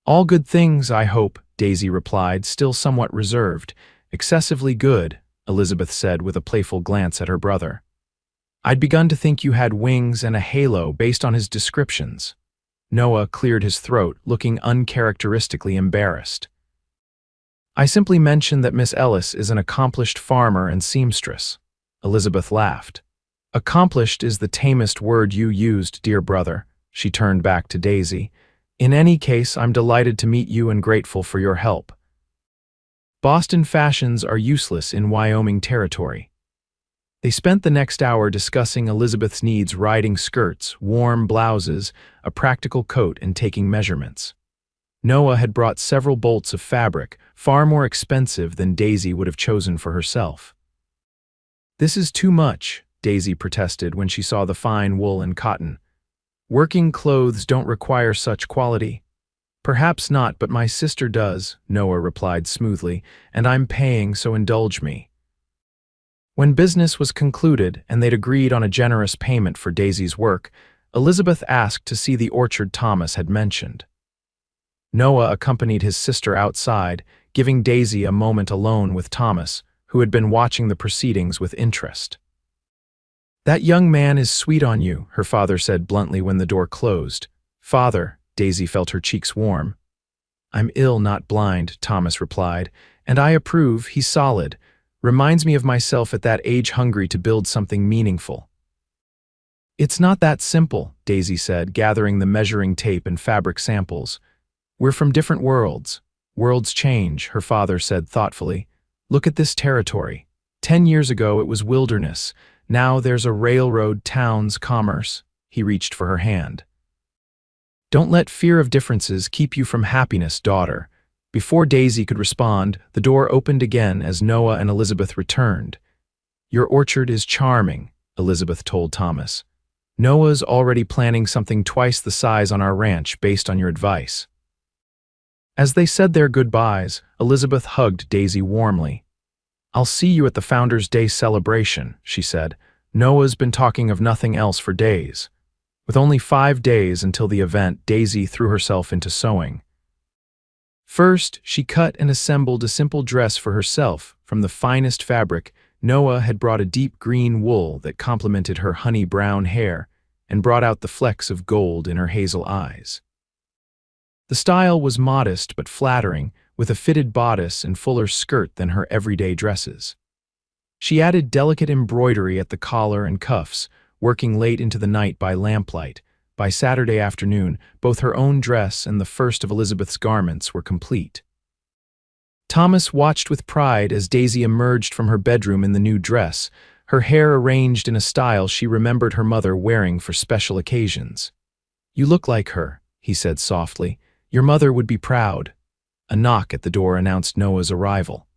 "All good things, I hope," Daisy replied, still somewhat reserved. "Excessively good," Elizabeth said with a playful glance at her brother. "I'd begun to think you had wings and a halo based on his descriptions." Noah cleared his throat, looking uncharacteristically embarrassed. "I simply mentioned that Miss Ellis is an accomplished farmer and seamstress." Elizabeth laughed. "Accomplished is the tamest word you used, dear brother." She turned back to Daisy. "In any case, I'm delighted to meet you and grateful for your help. Boston fashions are useless in Wyoming territory." They spent the next hour discussing Elizabeth's needs: riding skirts, warm blouses, a practical coat, and taking measurements. Noah had brought several bolts of fabric, far more expensive than Daisy would have chosen for herself. "This is too much," Daisy protested when she saw the fine wool and cotton. "Working clothes don't require such quality." "Perhaps not, but my sister does," Noah replied smoothly, "and I'm paying, so indulge me." When business was concluded and they'd agreed on a generous payment for Daisy's work, Elizabeth asked to see the orchard Thomas had mentioned. Noah accompanied his sister outside, giving Daisy a moment alone with Thomas, who had been watching the proceedings with interest. "That young man is sweet on you," her father said bluntly when the door closed. "Father," Daisy felt her cheeks warm. "I'm ill, not blind," Thomas replied, "and I approve. He's solid. Reminds me of myself at that age, hungry to build something meaningful." "It's not that simple," Daisy said, gathering the measuring tape and fabric samples. "We're from different worlds. Worlds change," her father said thoughtfully. "Look at this territory. 10 years ago it was wilderness. Now there's a railroad, towns, commerce." He reached for her hand. "Don't let fear of differences keep you from happiness, daughter." Before Daisy could respond, the door opened again as Noah and Elizabeth returned. "Your orchard is charming," Elizabeth told Thomas. "Noah's already planning something twice the size on our ranch based on your advice." As they said their goodbyes, Elizabeth hugged Daisy warmly. "I'll see you at the Founders' Day celebration," she said. "Noah's been talking of nothing else for days." With only 5 days until the event, Daisy threw herself into sewing. First, she cut and assembled a simple dress for herself from the finest fabric. Noah had brought a deep green wool that complemented her honey brown hair and brought out the flecks of gold in her hazel eyes. The style was modest but flattering, with a fitted bodice and fuller skirt than her everyday dresses. She added delicate embroidery at the collar and cuffs, working late into the night by lamplight. By Saturday afternoon, both her own dress and the first of Elizabeth's garments were complete. Thomas watched with pride as Daisy emerged from her bedroom in the new dress, her hair arranged in a style she remembered her mother wearing for special occasions. "You look like her," he said softly. "Your mother would be proud." A knock at the door announced Noah's arrival.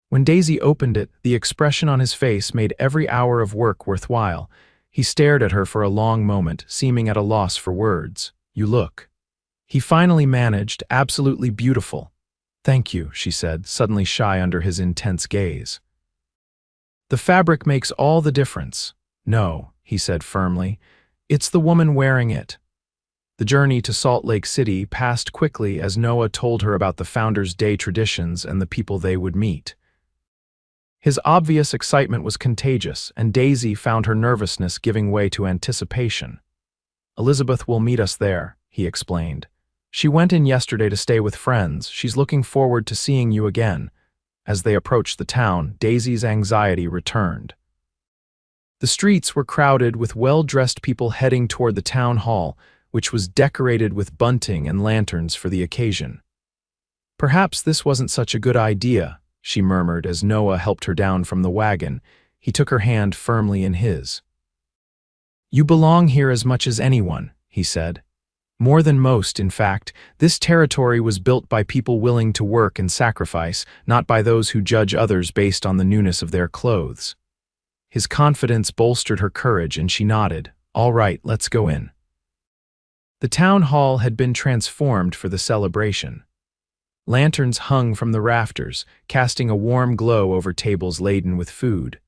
When Daisy opened it, the expression on his face made every hour of work worthwhile. He stared at her for a long moment, seeming at a loss for words. "You look." He finally managed, "absolutely beautiful." "Thank you," she said, suddenly shy under his intense gaze. "The fabric makes all the difference." "No," he said firmly. "It's the woman wearing it." The journey to Salt Lake City passed quickly as Noah told her about the Founders' Day traditions and the people they would meet. His obvious excitement was contagious, and Daisy found her nervousness giving way to anticipation. "Elizabeth will meet us there," he explained. "She went in yesterday to stay with friends. She's looking forward to seeing you again." As they approached the town, Daisy's anxiety returned. The streets were crowded with well-dressed people heading toward the town hall, which was decorated with bunting and lanterns for the occasion. "Perhaps this wasn't such a good idea," she murmured as Noah helped her down from the wagon. He took her hand firmly in his. "You belong here as much as anyone," he said. "More than most, in fact. This territory was built by people willing to work and sacrifice, not by those who judge others based on the newness of their clothes." His confidence bolstered her courage, and she nodded. "All right, let's go in." The town hall had been transformed for the celebration. Lanterns hung from the rafters, casting a warm glow over tables laden with food.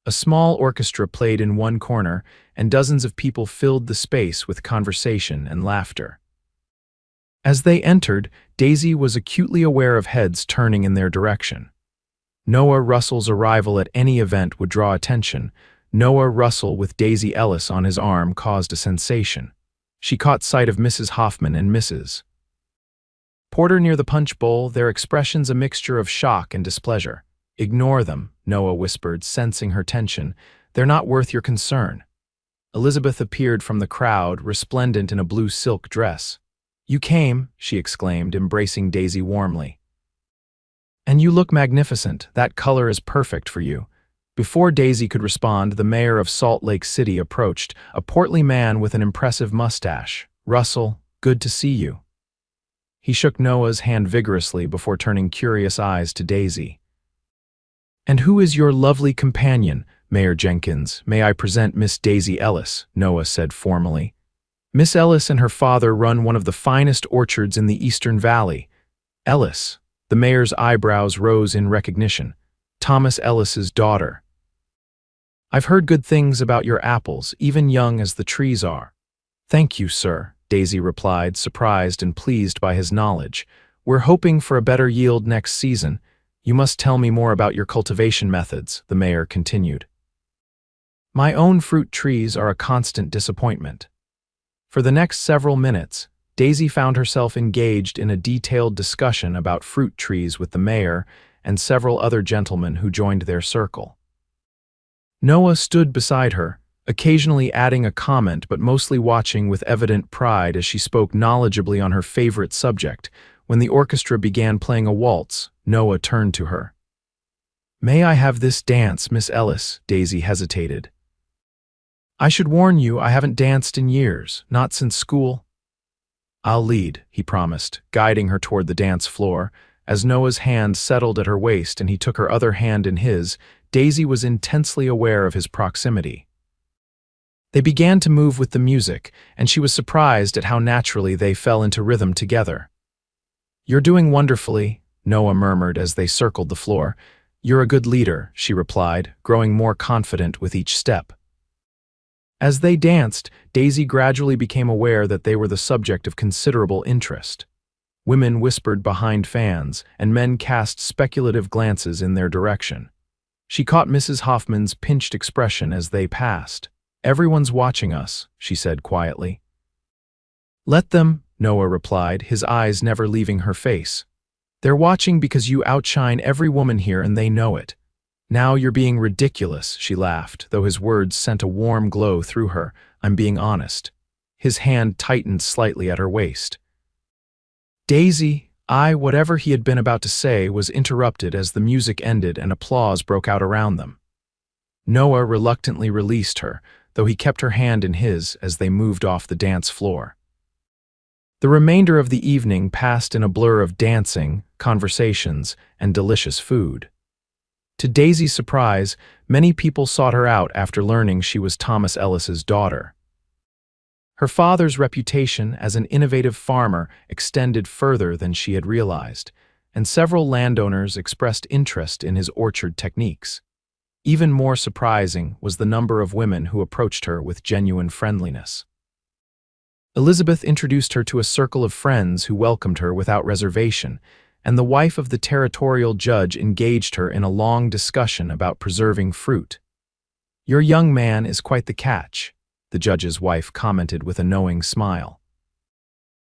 A small orchestra played in one corner, and dozens of people filled the space with conversation and laughter. As they entered, Daisy was acutely aware of heads turning in their direction. Noah Russell's arrival at any event would draw attention. Noah Russell with Daisy Ellis on his arm caused a sensation. She caught sight of Mrs. Hoffman and Mrs. Porter near the punch bowl, their expressions a mixture of shock and displeasure. "Ignore them," Noah whispered, sensing her tension. "They're not worth your concern." Elizabeth appeared from the crowd, resplendent in a blue silk dress. "You came," she exclaimed, embracing Daisy warmly. "And you look magnificent. That color is perfect for you." Before Daisy could respond, the mayor of Salt Lake City approached, a portly man with an impressive mustache. "Russell, good to see you." He shook Noah's hand vigorously before turning curious eyes to Daisy. "And who is your lovely companion, Mayor Jenkins? May I present Miss Daisy Ellis," Noah said formally. "Miss Ellis and her father run one of the finest orchards in the Eastern Valley." "Ellis." The mayor's eyebrows rose in recognition. "Thomas Ellis's daughter." I've heard good things about your apples, even young as the trees are. Thank you, sir, Daisy replied, surprised and pleased by his knowledge. We're hoping for a better yield next season. You must tell me more about your cultivation methods, the mayor continued. My own fruit trees are a constant disappointment. For the next several minutes, Daisy found herself engaged in a detailed discussion about fruit trees with the mayor and several other gentlemen who joined their circle. Noah stood beside her, occasionally adding a comment but mostly watching with evident pride as she spoke knowledgeably on her favorite subject. When the orchestra began playing a waltz, Noah turned to her. "May I have this dance, Miss Ellis?" Daisy hesitated. "I should warn you, I haven't danced in years, not since school." "I'll lead," he promised, guiding her toward the dance floor. As Noah's hand settled at her waist and he took her other hand in his, Daisy was intensely aware of his proximity. They began to move with the music, and she was surprised at how naturally they fell into rhythm together. "You're doing wonderfully," Noah murmured as they circled the floor. "You're a good leader," she replied, growing more confident with each step. As they danced, Daisy gradually became aware that they were the subject of considerable interest. Women whispered behind fans, and men cast speculative glances in their direction. She caught Mrs. Hoffman's pinched expression as they passed. "Everyone's watching us," she said quietly. "Let them," Noah replied, his eyes never leaving her face. "They're watching because you outshine every woman here and they know it. Now you're being ridiculous," she laughed, though his words sent a warm glow through her. "I'm being honest." His hand tightened slightly at her waist. Daisy, whatever he had been about to say was interrupted as the music ended and applause broke out around them. Noah reluctantly released her, though he kept her hand in his as they moved off the dance floor. The remainder of the evening passed in a blur of dancing, conversations, and delicious food. To Daisy's surprise, many people sought her out after learning she was Thomas Ellis's daughter. Her father's reputation as an innovative farmer extended further than she had realized, and several landowners expressed interest in his orchard techniques. Even more surprising was the number of women who approached her with genuine friendliness. Elizabeth introduced her to a circle of friends who welcomed her without reservation, and the wife of the territorial judge engaged her in a long discussion about preserving fruit. "Your young man is quite the catch," the judge's wife commented with a knowing smile.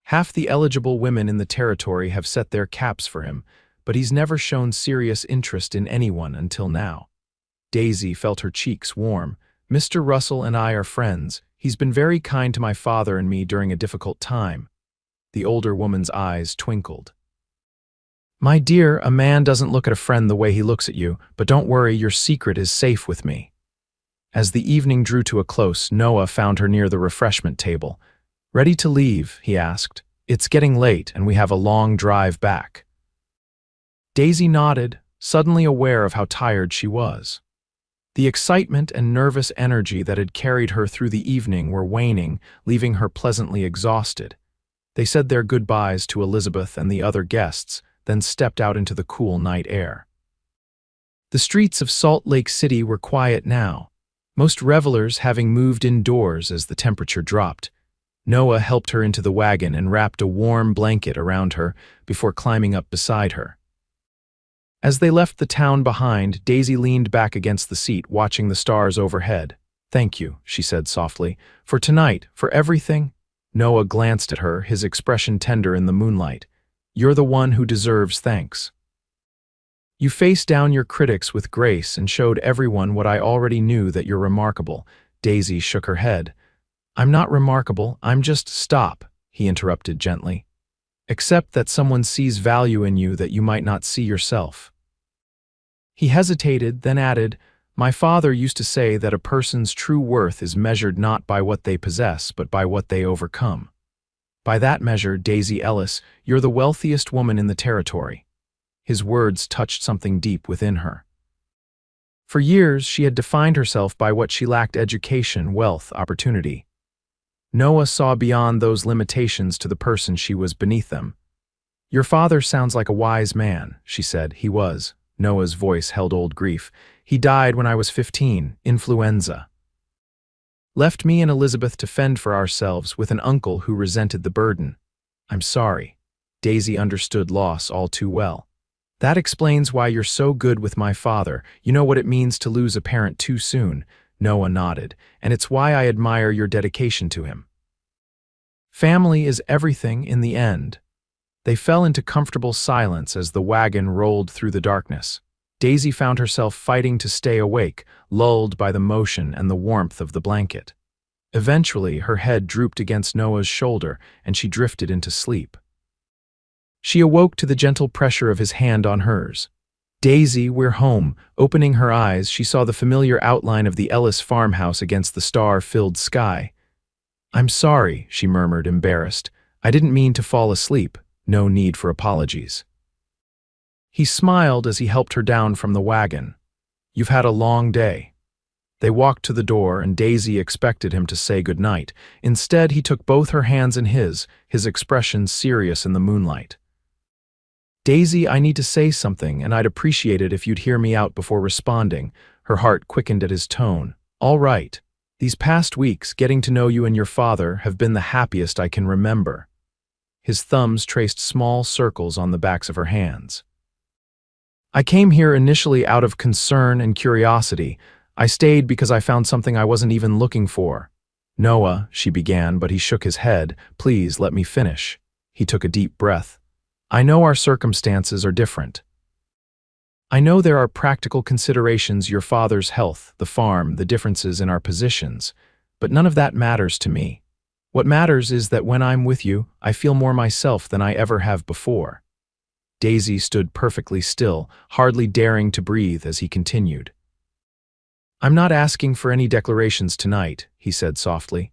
"Half the eligible women in the territory have set their caps for him, but he's never shown serious interest in anyone until now." Daisy felt her cheeks warm. "Mr. Russell and I are friends. He's been very kind to my father and me during a difficult time." The older woman's eyes twinkled. "My dear, a man doesn't look at a friend the way he looks at you, but don't worry, your secret is safe with me." As the evening drew to a close, Noah found her near the refreshment table. "Ready to leave?" he asked. "It's getting late and we have a long drive back." Daisy nodded, suddenly aware of how tired she was. The excitement and nervous energy that had carried her through the evening were waning, leaving her pleasantly exhausted. They said their goodbyes to Elizabeth and the other guests, then stepped out into the cool night air. The streets of Salt Lake City were quiet now, most revelers having moved indoors as the temperature dropped. Noah helped her into the wagon and wrapped a warm blanket around her before climbing up beside her. As they left the town behind, Daisy leaned back against the seat, watching the stars overhead. "Thank you," she said softly. "For tonight, for everything." Noah glanced at her, his expression tender in the moonlight. "You're the one who deserves thanks. You faced down your critics with grace and showed everyone what I already knew, that you're remarkable." Daisy shook her head. "I'm not remarkable, I'm just—" "Stop," he interrupted gently. "Accept that someone sees value in you that you might not see yourself." He hesitated, then added, "My father used to say that a person's true worth is measured not by what they possess, but by what they overcome. By that measure, Daisy Ellis, you're the wealthiest woman in the territory." His words touched something deep within her. For years, she had defined herself by what she lacked: education, wealth, opportunity. Noah saw beyond those limitations to the person she was beneath them. "Your father sounds like a wise man," she said. "He was." Noah's voice held old grief. He died when I was 15, influenza. Left me and Elizabeth to fend for ourselves with an uncle who resented the burden. I'm sorry. Daisy understood loss all too well. That explains why you're so good with my father. You know what it means to lose a parent too soon. Noah nodded, and it's why I admire your dedication to him. Family is everything in the end. They fell into comfortable silence as the wagon rolled through the darkness. Daisy found herself fighting to stay awake, lulled by the motion and the warmth of the blanket. Eventually, her head drooped against Noah's shoulder, and she drifted into sleep. She awoke to the gentle pressure of his hand on hers. Daisy, we're home. Opening her eyes, she saw the familiar outline of the Ellis farmhouse against the star-filled sky. I'm sorry, she murmured, embarrassed. I didn't mean to fall asleep. No need for apologies. He smiled as he helped her down from the wagon. You've had a long day. They walked to the door, and Daisy expected him to say goodnight. Instead, he took both her hands in his expression serious in the moonlight. Daisy, I need to say something, and I'd appreciate it if you'd hear me out before responding. Her heart quickened at his tone. All right. These past weeks, getting to know you and your father, have been the happiest I can remember. His thumbs traced small circles on the backs of her hands. I came here initially out of concern and curiosity. I stayed because I found something I wasn't even looking for. Noah, she began, but he shook his head. Please, let me finish. He took a deep breath. I know our circumstances are different. I know there are practical considerations, your father's health, the farm, the differences in our positions, but none of that matters to me. What matters is that when I'm with you, I feel more myself than I ever have before. Daisy stood perfectly still, hardly daring to breathe as he continued. I'm not asking for any declarations tonight, he said softly.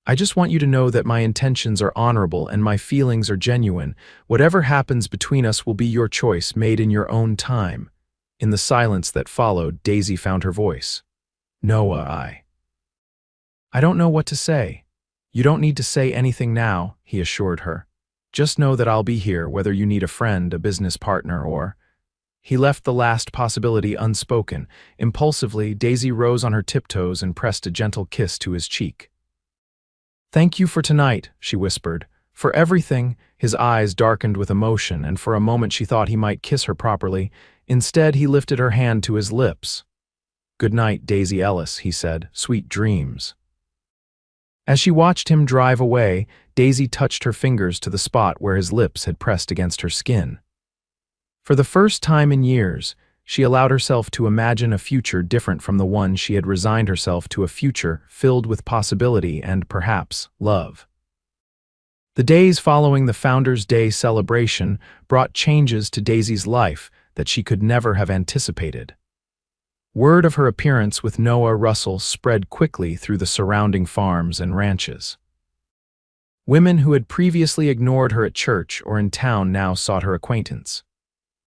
I just want you to know that my intentions are honorable and my feelings are genuine. Whatever happens between us will be your choice, made in your own time. In the silence that followed, Daisy found her voice. Noah, I don't know what to say. You don't need to say anything now, he assured her. Just know that I'll be here, whether you need a friend, a business partner, or... He left the last possibility unspoken. Impulsively, Daisy rose on her tiptoes and pressed a gentle kiss to his cheek. Thank you for tonight, she whispered. For everything. His eyes darkened with emotion, and for a moment she thought he might kiss her properly. Instead, he lifted her hand to his lips. Good night, Daisy Ellis, he said. Sweet dreams. As she watched him drive away, Daisy touched her fingers to the spot where his lips had pressed against her skin. For the first time in years, she allowed herself to imagine a future different from the one she had resigned herself to, a future filled with possibility and, perhaps, love. The days following the Founders' Day celebration brought changes to Daisy's life that she could never have anticipated. Word of her appearance with Noah Russell spread quickly through the surrounding farms and ranches. Women who had previously ignored her at church or in town now sought her acquaintance.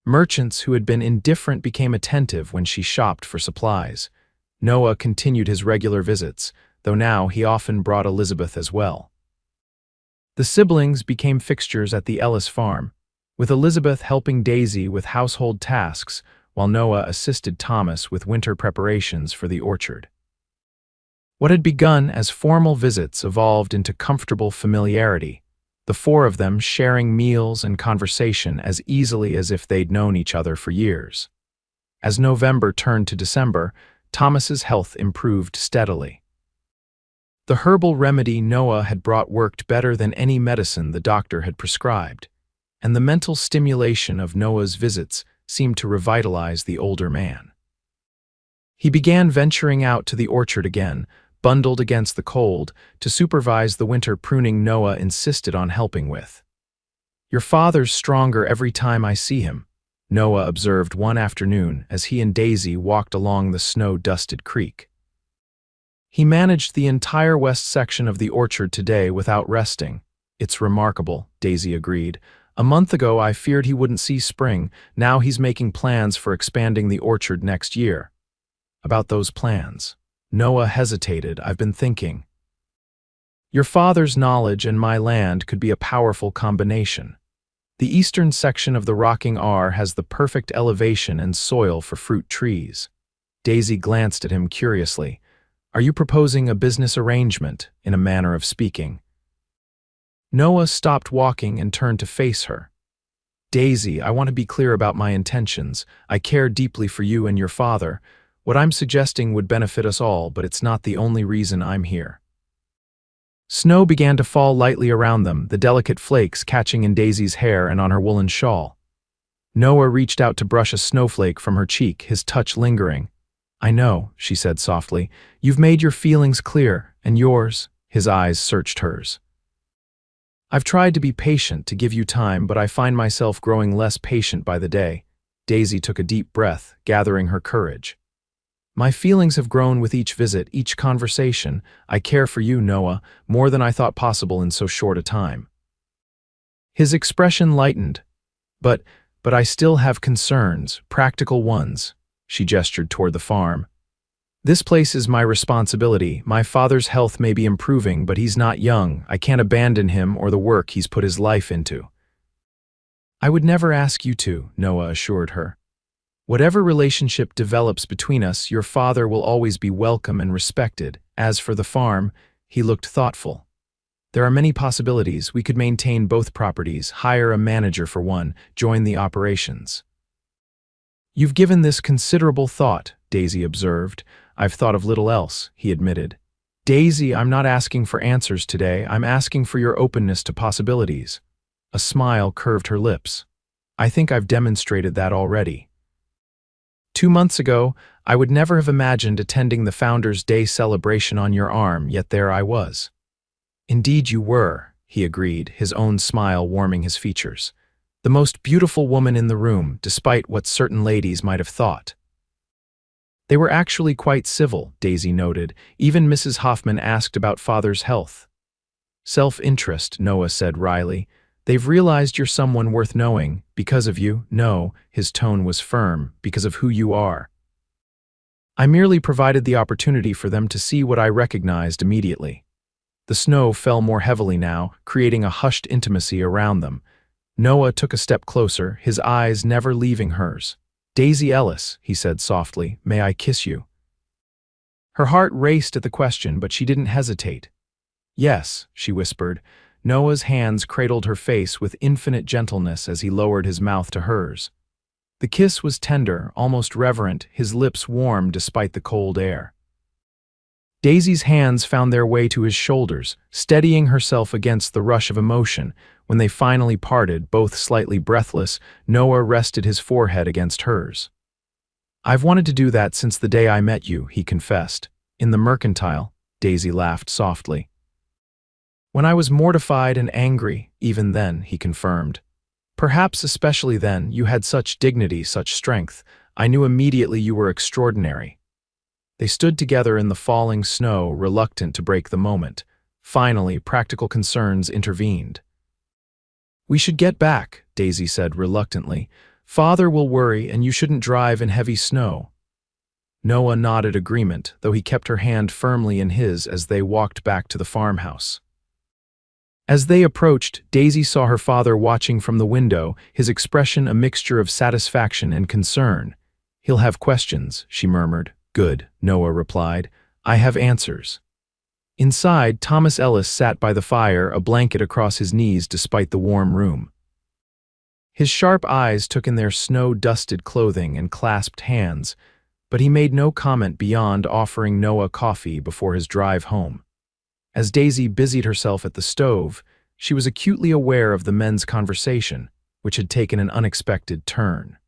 Merchants who had been indifferent became attentive when she shopped for supplies. Noah continued his regular visits, though now he often brought Elizabeth as well. The siblings became fixtures at the Ellis farm, with Elizabeth helping Daisy with household tasks while Noah assisted Thomas with winter preparations for the orchard. What had begun as formal visits evolved into comfortable familiarity, the four of them sharing meals and conversation as easily as if they'd known each other for years. As November turned to December, Thomas's health improved steadily. The herbal remedy Noah had brought worked better than any medicine the doctor had prescribed, and the mental stimulation of Noah's visits seemed to revitalize the older man. He began venturing out to the orchard again, bundled against the cold, to supervise the winter pruning Noah insisted on helping with. Your father's stronger every time I see him, Noah observed one afternoon as he and Daisy walked along the snow-dusted creek. He managed the entire west section of the orchard today without resting. It's remarkable, Daisy agreed. A month ago I feared he wouldn't see spring. Now he's making plans for expanding the orchard next year. About those plans. Noah hesitated. I've been thinking. Your father's knowledge and my land could be a powerful combination. The eastern section of the Rocking R has the perfect elevation and soil for fruit trees. Daisy glanced at him curiously. Are you proposing a business arrangement, in a manner of speaking? Noah stopped walking and turned to face her. Daisy, I want to be clear about my intentions. I care deeply for you and your father. What I'm suggesting would benefit us all, but it's not the only reason I'm here. Snow began to fall lightly around them, the delicate flakes catching in Daisy's hair and on her woolen shawl. Noah reached out to brush a snowflake from her cheek, his touch lingering. I know, she said softly. You've made your feelings clear, and yours. His eyes searched hers. I've tried to be patient, to give you time, but I find myself growing less patient by the day. Daisy took a deep breath, gathering her courage. My feelings have grown with each visit, each conversation. I care for you, Noah, more than I thought possible in so short a time. His expression lightened. But I still have concerns, practical ones. She gestured toward the farm. This place is my responsibility. My father's health may be improving, but he's not young. I can't abandon him or the work he's put his life into. I would never ask you to, Noah assured her. Whatever relationship develops between us, your father will always be welcome and respected. As for the farm, he looked thoughtful. There are many possibilities. We could maintain both properties, hire a manager for one, join the operations. You've given this considerable thought, Daisy observed. I've thought of little else, he admitted. Daisy, I'm not asking for answers today. I'm asking for your openness to possibilities. A smile curved her lips. I think I've demonstrated that already. 2 months ago, I would never have imagined attending the Founders' Day celebration on your arm, yet there I was. Indeed you were, he agreed, his own smile warming his features. The most beautiful woman in the room, despite what certain ladies might have thought. They were actually quite civil, Daisy noted. Even Mrs. Hoffman asked about father's health. Self-interest, Noah said wryly. They've realized you're someone worth knowing, because of you. No, his tone was firm, because of who you are. I merely provided the opportunity for them to see what I recognized immediately. The snow fell more heavily now, creating a hushed intimacy around them. Noah took a step closer, his eyes never leaving hers. Daisy Ellis, he said softly, may I kiss you? Her heart raced at the question, but she didn't hesitate. Yes, she whispered. Noah's hands cradled her face with infinite gentleness as he lowered his mouth to hers. The kiss was tender, almost reverent, his lips warm despite the cold air. Daisy's hands found their way to his shoulders, steadying herself against the rush of emotion. When they finally parted, both slightly breathless, Noah rested his forehead against hers. I've wanted to do that since the day I met you, he confessed. In the mercantile, Daisy laughed softly. When I was mortified and angry, even then, he confirmed. Perhaps especially then, you had such dignity, such strength. I knew immediately you were extraordinary. They stood together in the falling snow, reluctant to break the moment. Finally, practical concerns intervened. We should get back, Daisy said reluctantly. Father will worry, and you shouldn't drive in heavy snow. Noah nodded agreement, though he kept her hand firmly in his as they walked back to the farmhouse. As they approached, Daisy saw her father watching from the window, his expression a mixture of satisfaction and concern. He'll have questions, she murmured. Good, Noah replied. I have answers. Inside, Thomas Ellis sat by the fire, a blanket across his knees despite the warm room. His sharp eyes took in their snow-dusted clothing and clasped hands, but he made no comment beyond offering Noah coffee before his drive home. As Daisy busied herself at the stove, she was acutely aware of the men's conversation, which had taken an unexpected turn.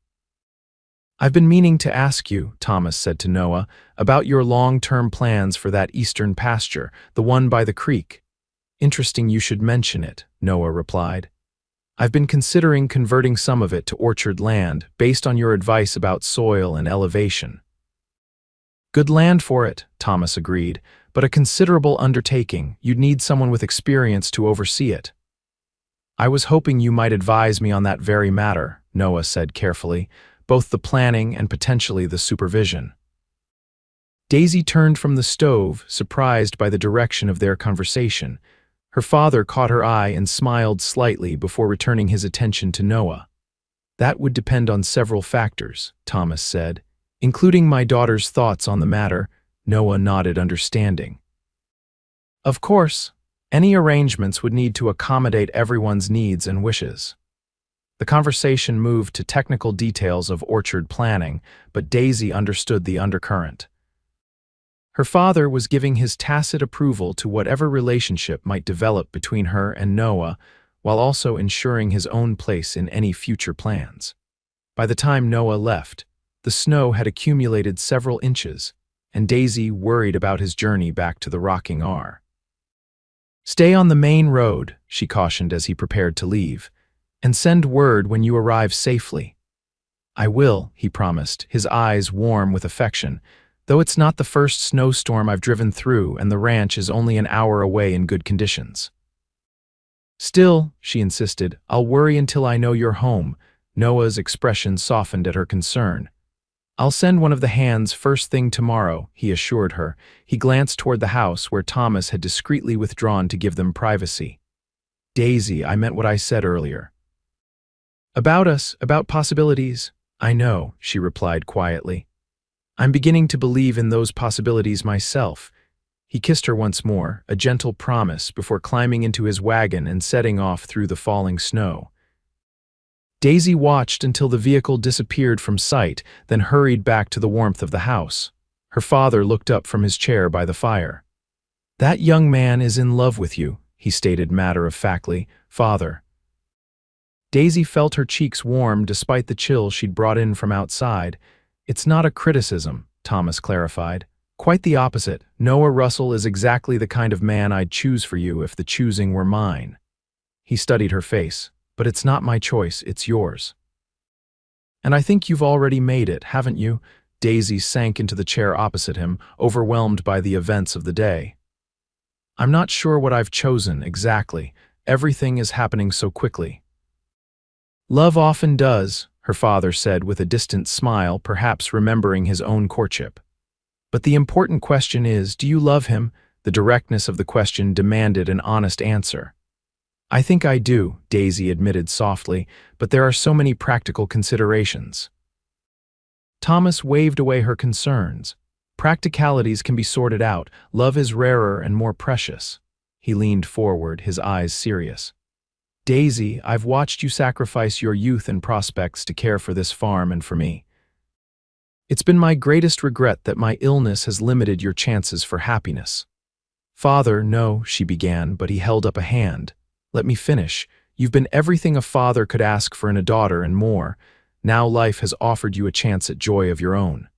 I've been meaning to ask you, Thomas said to Noah, about your long-term plans for that eastern pasture, the one by the creek. Interesting you should mention it, Noah replied. I've been considering converting some of it to orchard land, based on your advice about soil and elevation. Good land for it, Thomas agreed, but a considerable undertaking. You'd need someone with experience to oversee it. I was hoping you might advise me on that very matter, Noah said carefully, both the planning and potentially the supervision. Daisy turned from the stove, surprised by the direction of their conversation. Her father caught her eye and smiled slightly before returning his attention to Noah. That would depend on several factors, Thomas said. Including my daughter's thoughts on the matter, Noah nodded understanding. Of course, any arrangements would need to accommodate everyone's needs and wishes. The conversation moved to technical details of orchard planning, but Daisy understood the undercurrent. Her father was giving his tacit approval to whatever relationship might develop between her and Noah, while also ensuring his own place in any future plans. By the time Noah left, the snow had accumulated several inches, and Daisy worried about his journey back to the rocking R. "Stay on the main road," she cautioned as he prepared to leave, "and send word when you arrive safely." "I will," he promised, his eyes warm with affection, "though it's not the first snowstorm I've driven through and the ranch is only an hour away in good conditions." "Still," she insisted, "I'll worry until I know you're home." Noah's expression softened at her concern. "I'll send one of the hands first thing tomorrow," he assured her. He glanced toward the house where Thomas had discreetly withdrawn to give them privacy. "Daisy, I meant what I said earlier." "About us, about possibilities." "I know," she replied quietly. "I'm beginning to believe in those possibilities myself." He kissed her once more, a gentle promise, before climbing into his wagon and setting off through the falling snow. Daisy watched until the vehicle disappeared from sight, then hurried back to the warmth of the house. Her father looked up from his chair by the fire. "That young man is in love with you," he stated matter-of-factly. "Father." Daisy felt her cheeks warm despite the chill she'd brought in from outside. "It's not a criticism," Thomas clarified. "Quite the opposite. Noah Russell is exactly the kind of man I'd choose for you if the choosing were mine." He studied her face. "But it's not my choice, it's yours." "And I think you've already made it, haven't you?" Daisy sank into the chair opposite him, overwhelmed by the events of the day. "I'm not sure what I've chosen, exactly. Everything is happening so quickly." "Love often does," her father said with a distant smile, perhaps remembering his own courtship. "But the important question is, do you love him?" The directness of the question demanded an honest answer. "I think I do," Daisy admitted softly, "but there are so many practical considerations." Thomas waved away her concerns. "Practicalities can be sorted out. Love is rarer and more precious." He leaned forward, his eyes serious. "Daisy, I've watched you sacrifice your youth and prospects to care for this farm and for me. It's been my greatest regret that my illness has limited your chances for happiness." "Father, no," she began, but he held up a hand. "Let me finish. You've been everything a father could ask for in a daughter and more. Now life has offered you a chance at joy of your own.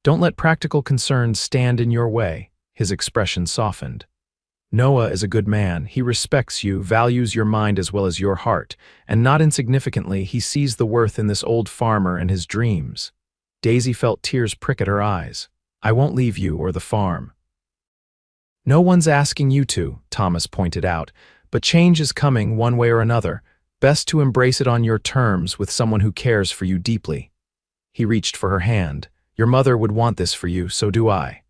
Don't let practical concerns stand in your way." His expression softened. "Noah is a good man. He respects you, values your mind as well as your heart, and not insignificantly, he sees the worth in this old farmer and his dreams." Daisy felt tears prick at her eyes. "I won't leave you or the farm." "No one's asking you to," Thomas pointed out. "But change is coming one way or another. Best to embrace it on your terms with someone who cares for you deeply." He reached for her hand. "Your mother would want this for you, so do I."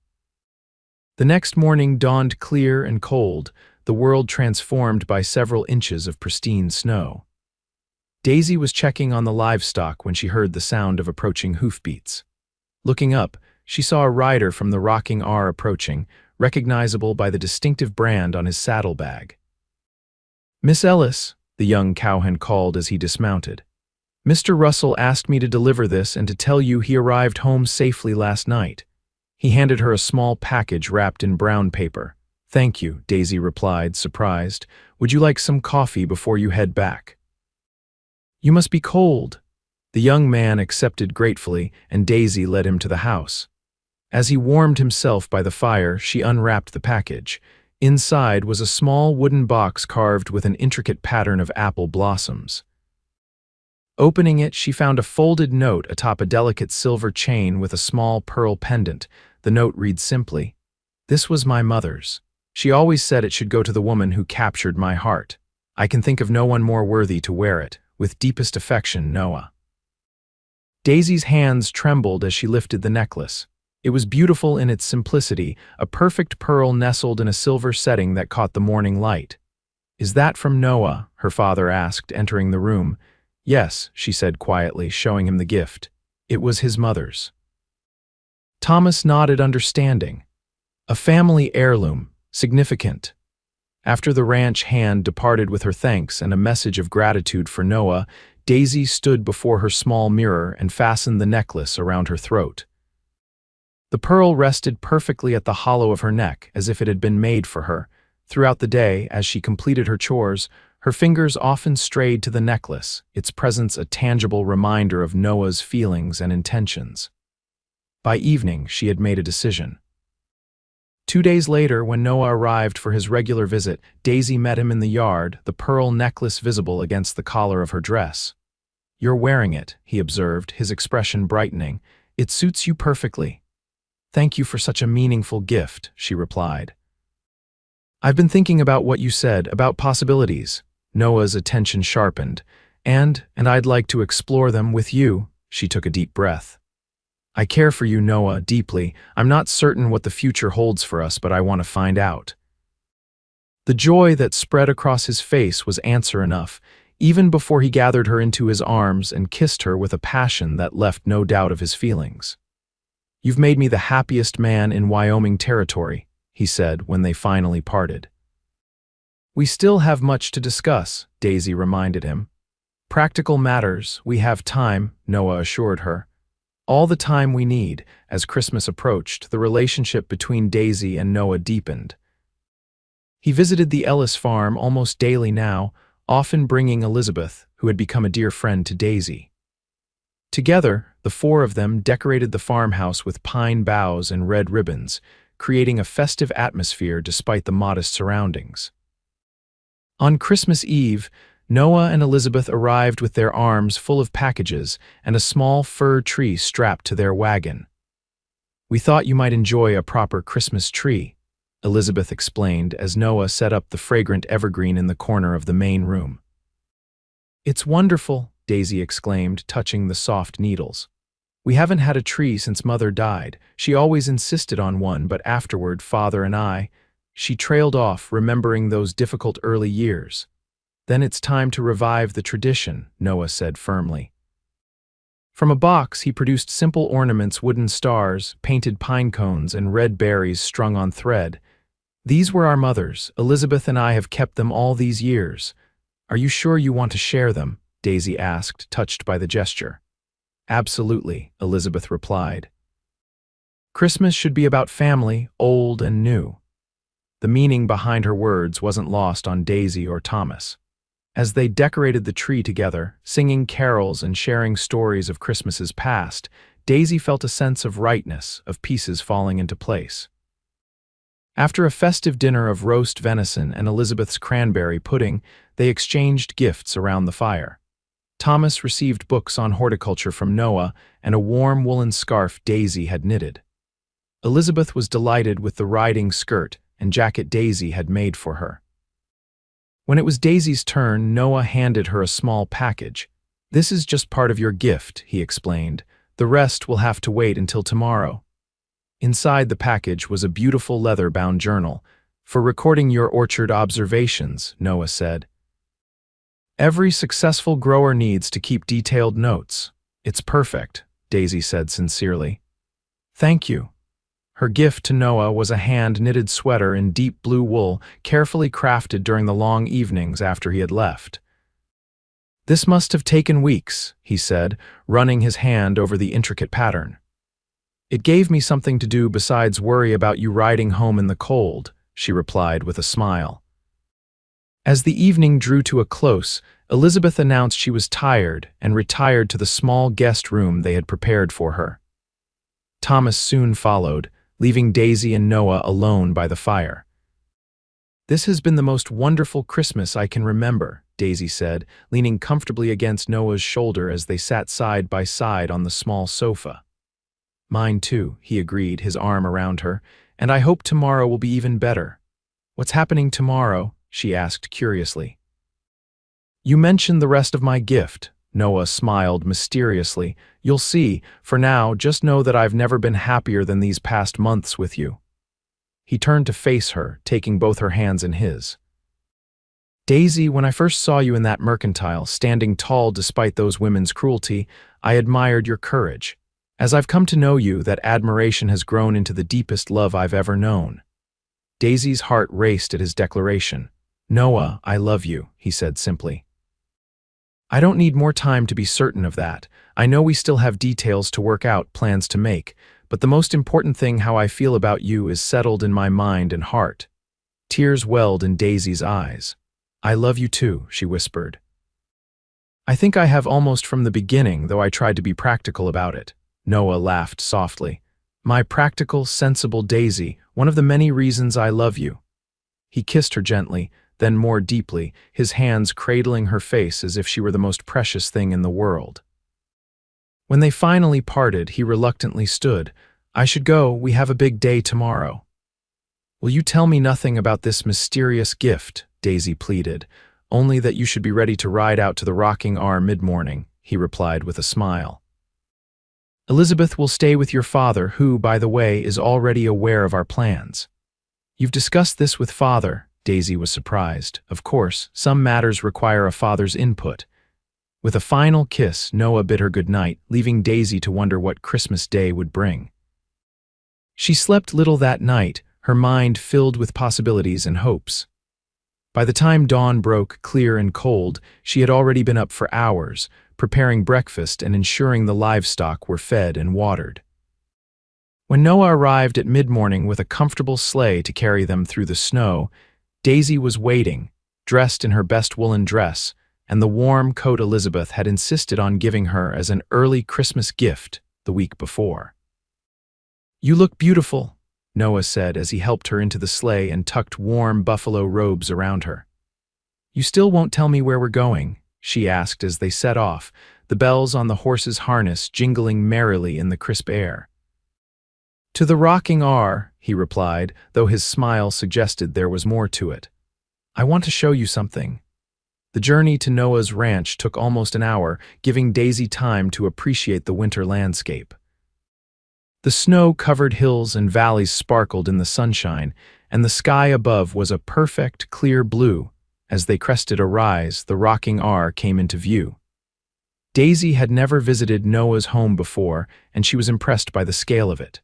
The next morning dawned clear and cold, the world transformed by several inches of pristine snow. Daisy was checking on the livestock when she heard the sound of approaching hoofbeats. Looking up, she saw a rider from the rocking R approaching, recognizable by the distinctive brand on his saddlebag. "Miss Ellis," the young cowhand called as he dismounted. "Mr. Russell asked me to deliver this and to tell you he arrived home safely last night." He handed her a small package wrapped in brown paper. "Thank you," Daisy replied, surprised. "Would you like some coffee before you head back?" "You must be cold." The young man accepted gratefully, and Daisy led him to the house. As he warmed himself by the fire, she unwrapped the package. Inside was a small wooden box carved with an intricate pattern of apple blossoms. Opening it, she found a folded note atop a delicate silver chain with a small pearl pendant. The note read simply, "This was my mother's. She always said it should go to the woman who captured my heart. I can think of no one more worthy to wear it. With deepest affection, Noah." Daisy's hands trembled as she lifted the necklace. It was beautiful in its simplicity, a perfect pearl nestled in a silver setting that caught the morning light. "Is that from Noah?" her father asked, entering the room. "Yes," she said quietly, showing him the gift. It was his mother's. Thomas nodded, understanding. A family heirloom, significant. After the ranch hand departed with her thanks and a message of gratitude for Noah, Daisy stood before her small mirror and fastened the necklace around her throat. The pearl rested perfectly at the hollow of her neck, as if it had been made for her. Throughout the day, as she completed her chores, her fingers often strayed to the necklace, its presence a tangible reminder of Noah's feelings and intentions. By evening, she had made a decision. 2 days later, when Noah arrived for his regular visit, Daisy met him in the yard, the pearl necklace visible against the collar of her dress. "You're wearing it," he observed, his expression brightening. "It suits you perfectly." "Thank you for such a meaningful gift," she replied. "I've been thinking about what you said, about possibilities." Noah's attention sharpened. And I'd like to explore them with you." She took a deep breath. "I care for you, Noah, deeply. I'm not certain what the future holds for us, but I want to find out." The joy that spread across his face was answer enough, even before he gathered her into his arms and kissed her with a passion that left no doubt of his feelings. "You've made me the happiest man in Wyoming territory," he said when they finally parted. "We still have much to discuss," Daisy reminded him. "Practical matters, we have time," Noah assured her. All the time we need. As Christmas approached, the relationship between Daisy and Noah deepened. He visited the Ellis farm almost daily now, often bringing Elizabeth, who had become a dear friend to Daisy. Together, the four of them decorated the farmhouse with pine boughs and red ribbons, creating a festive atmosphere despite the modest surroundings. On Christmas Eve, Noah and Elizabeth arrived with their arms full of packages and a small fir tree strapped to their wagon. "We thought you might enjoy a proper Christmas tree," Elizabeth explained as Noah set up the fragrant evergreen in the corner of the main room. "It's wonderful," Daisy exclaimed, touching the soft needles. "We haven't had a tree since Mother died. She always insisted on one, but afterward, Father and I—" She trailed off, remembering those difficult early years. "Then it's time to revive the tradition," Noah said firmly. From a box, he produced simple ornaments, wooden stars, painted pine cones, and red berries strung on thread. "These were our mother's. Elizabeth and I have kept them all these years. Are you sure you want to share them?" Daisy asked, touched by the gesture. "Absolutely," Elizabeth replied. Christmas should be about family, old and new. The meaning behind her words wasn't lost on Daisy or Thomas. As they decorated the tree together, singing carols and sharing stories of Christmases past, Daisy felt a sense of rightness, of pieces falling into place. After a festive dinner of roast venison and Elizabeth's cranberry pudding, they exchanged gifts around the fire. Thomas received books on horticulture from Noah and a warm woolen scarf Daisy had knitted. Elizabeth was delighted with the riding skirt and jacket Daisy had made for her. When it was Daisy's turn, Noah handed her a small package. "This is just part of your gift," he explained. "The rest will have to wait until tomorrow." Inside the package was a beautiful leather-bound journal. "For recording your orchard observations," Noah said. "Every successful grower needs to keep detailed notes." "It's perfect," Daisy said sincerely. "Thank you." Her gift to Noah was a hand-knitted sweater in deep blue wool, carefully crafted during the long evenings after he had left. "This must have taken weeks," he said, running his hand over the intricate pattern. "It gave me something to do besides worry about you riding home in the cold," she replied with a smile. As the evening drew to a close, Elizabeth announced she was tired and retired to the small guest room they had prepared for her. Thomas soon followed, leaving Daisy and Noah alone by the fire. "This has been the most wonderful Christmas I can remember," Daisy said, leaning comfortably against Noah's shoulder as they sat side by side on the small sofa. "Mine too," he agreed, his arm around her, "and I hope tomorrow will be even better." "What's happening tomorrow?" she asked curiously. "You mentioned the rest of my gift," Noah smiled mysteriously. "You'll see. For now, just know that I've never been happier than these past months with you." He turned to face her, taking both her hands in his. Daisy, when I first saw you in that mercantile, standing tall despite those women's cruelty, I admired your courage. As I've come to know you, that admiration has grown into the deepest love I've ever known." Daisy's heart raced at his declaration. "Noah, I love you," he said simply. "I don't need more time to be certain of that. I know we still have details to work out, plans to make, but the most important thing, how I feel about you, is settled in my mind and heart." Tears welled in Daisy's eyes. "I love you too," she whispered. "I think I have almost from the beginning, though I tried to be practical about it." Noah laughed softly. "My practical, sensible Daisy, one of the many reasons I love you." He kissed her gently, then more deeply, his hands cradling her face as if she were the most precious thing in the world. When they finally parted, he reluctantly stood. "I should go, we have a big day tomorrow." "Will you tell me nothing about this mysterious gift?" Daisy pleaded. "Only that you should be ready to ride out to the rocking R mid-morning," he replied with a smile. "Elizabeth will stay with your father, who, by the way, is already aware of our plans." "You've discussed this with father?" Daisy was surprised. Of course, some matters require a father's input. With a final kiss, Noah bid her good night, leaving Daisy to wonder what Christmas Day would bring. She slept little that night, her mind filled with possibilities and hopes. By the time dawn broke, clear and cold, she had already been up for hours, preparing breakfast and ensuring the livestock were fed and watered. When Noah arrived at mid-morning with a comfortable sleigh to carry them through the snow, Daisy was waiting, dressed in her best woolen dress, and the warm coat Elizabeth had insisted on giving her as an early Christmas gift the week before. "You look beautiful," Noah said as he helped her into the sleigh and tucked warm buffalo robes around her. "You still won't tell me where we're going?" she asked as they set off, the bells on the horse's harness jingling merrily in the crisp air. "To the rocking R," he replied, though his smile suggested there was more to it. "I want to show you something." The journey to Noah's ranch took almost an hour, giving Daisy time to appreciate the winter landscape. The snow-covered hills and valleys sparkled in the sunshine, and the sky above was a perfect, clear blue. As they crested a rise, the rocking R came into view. Daisy had never visited Noah's home before, and she was impressed by the scale of it.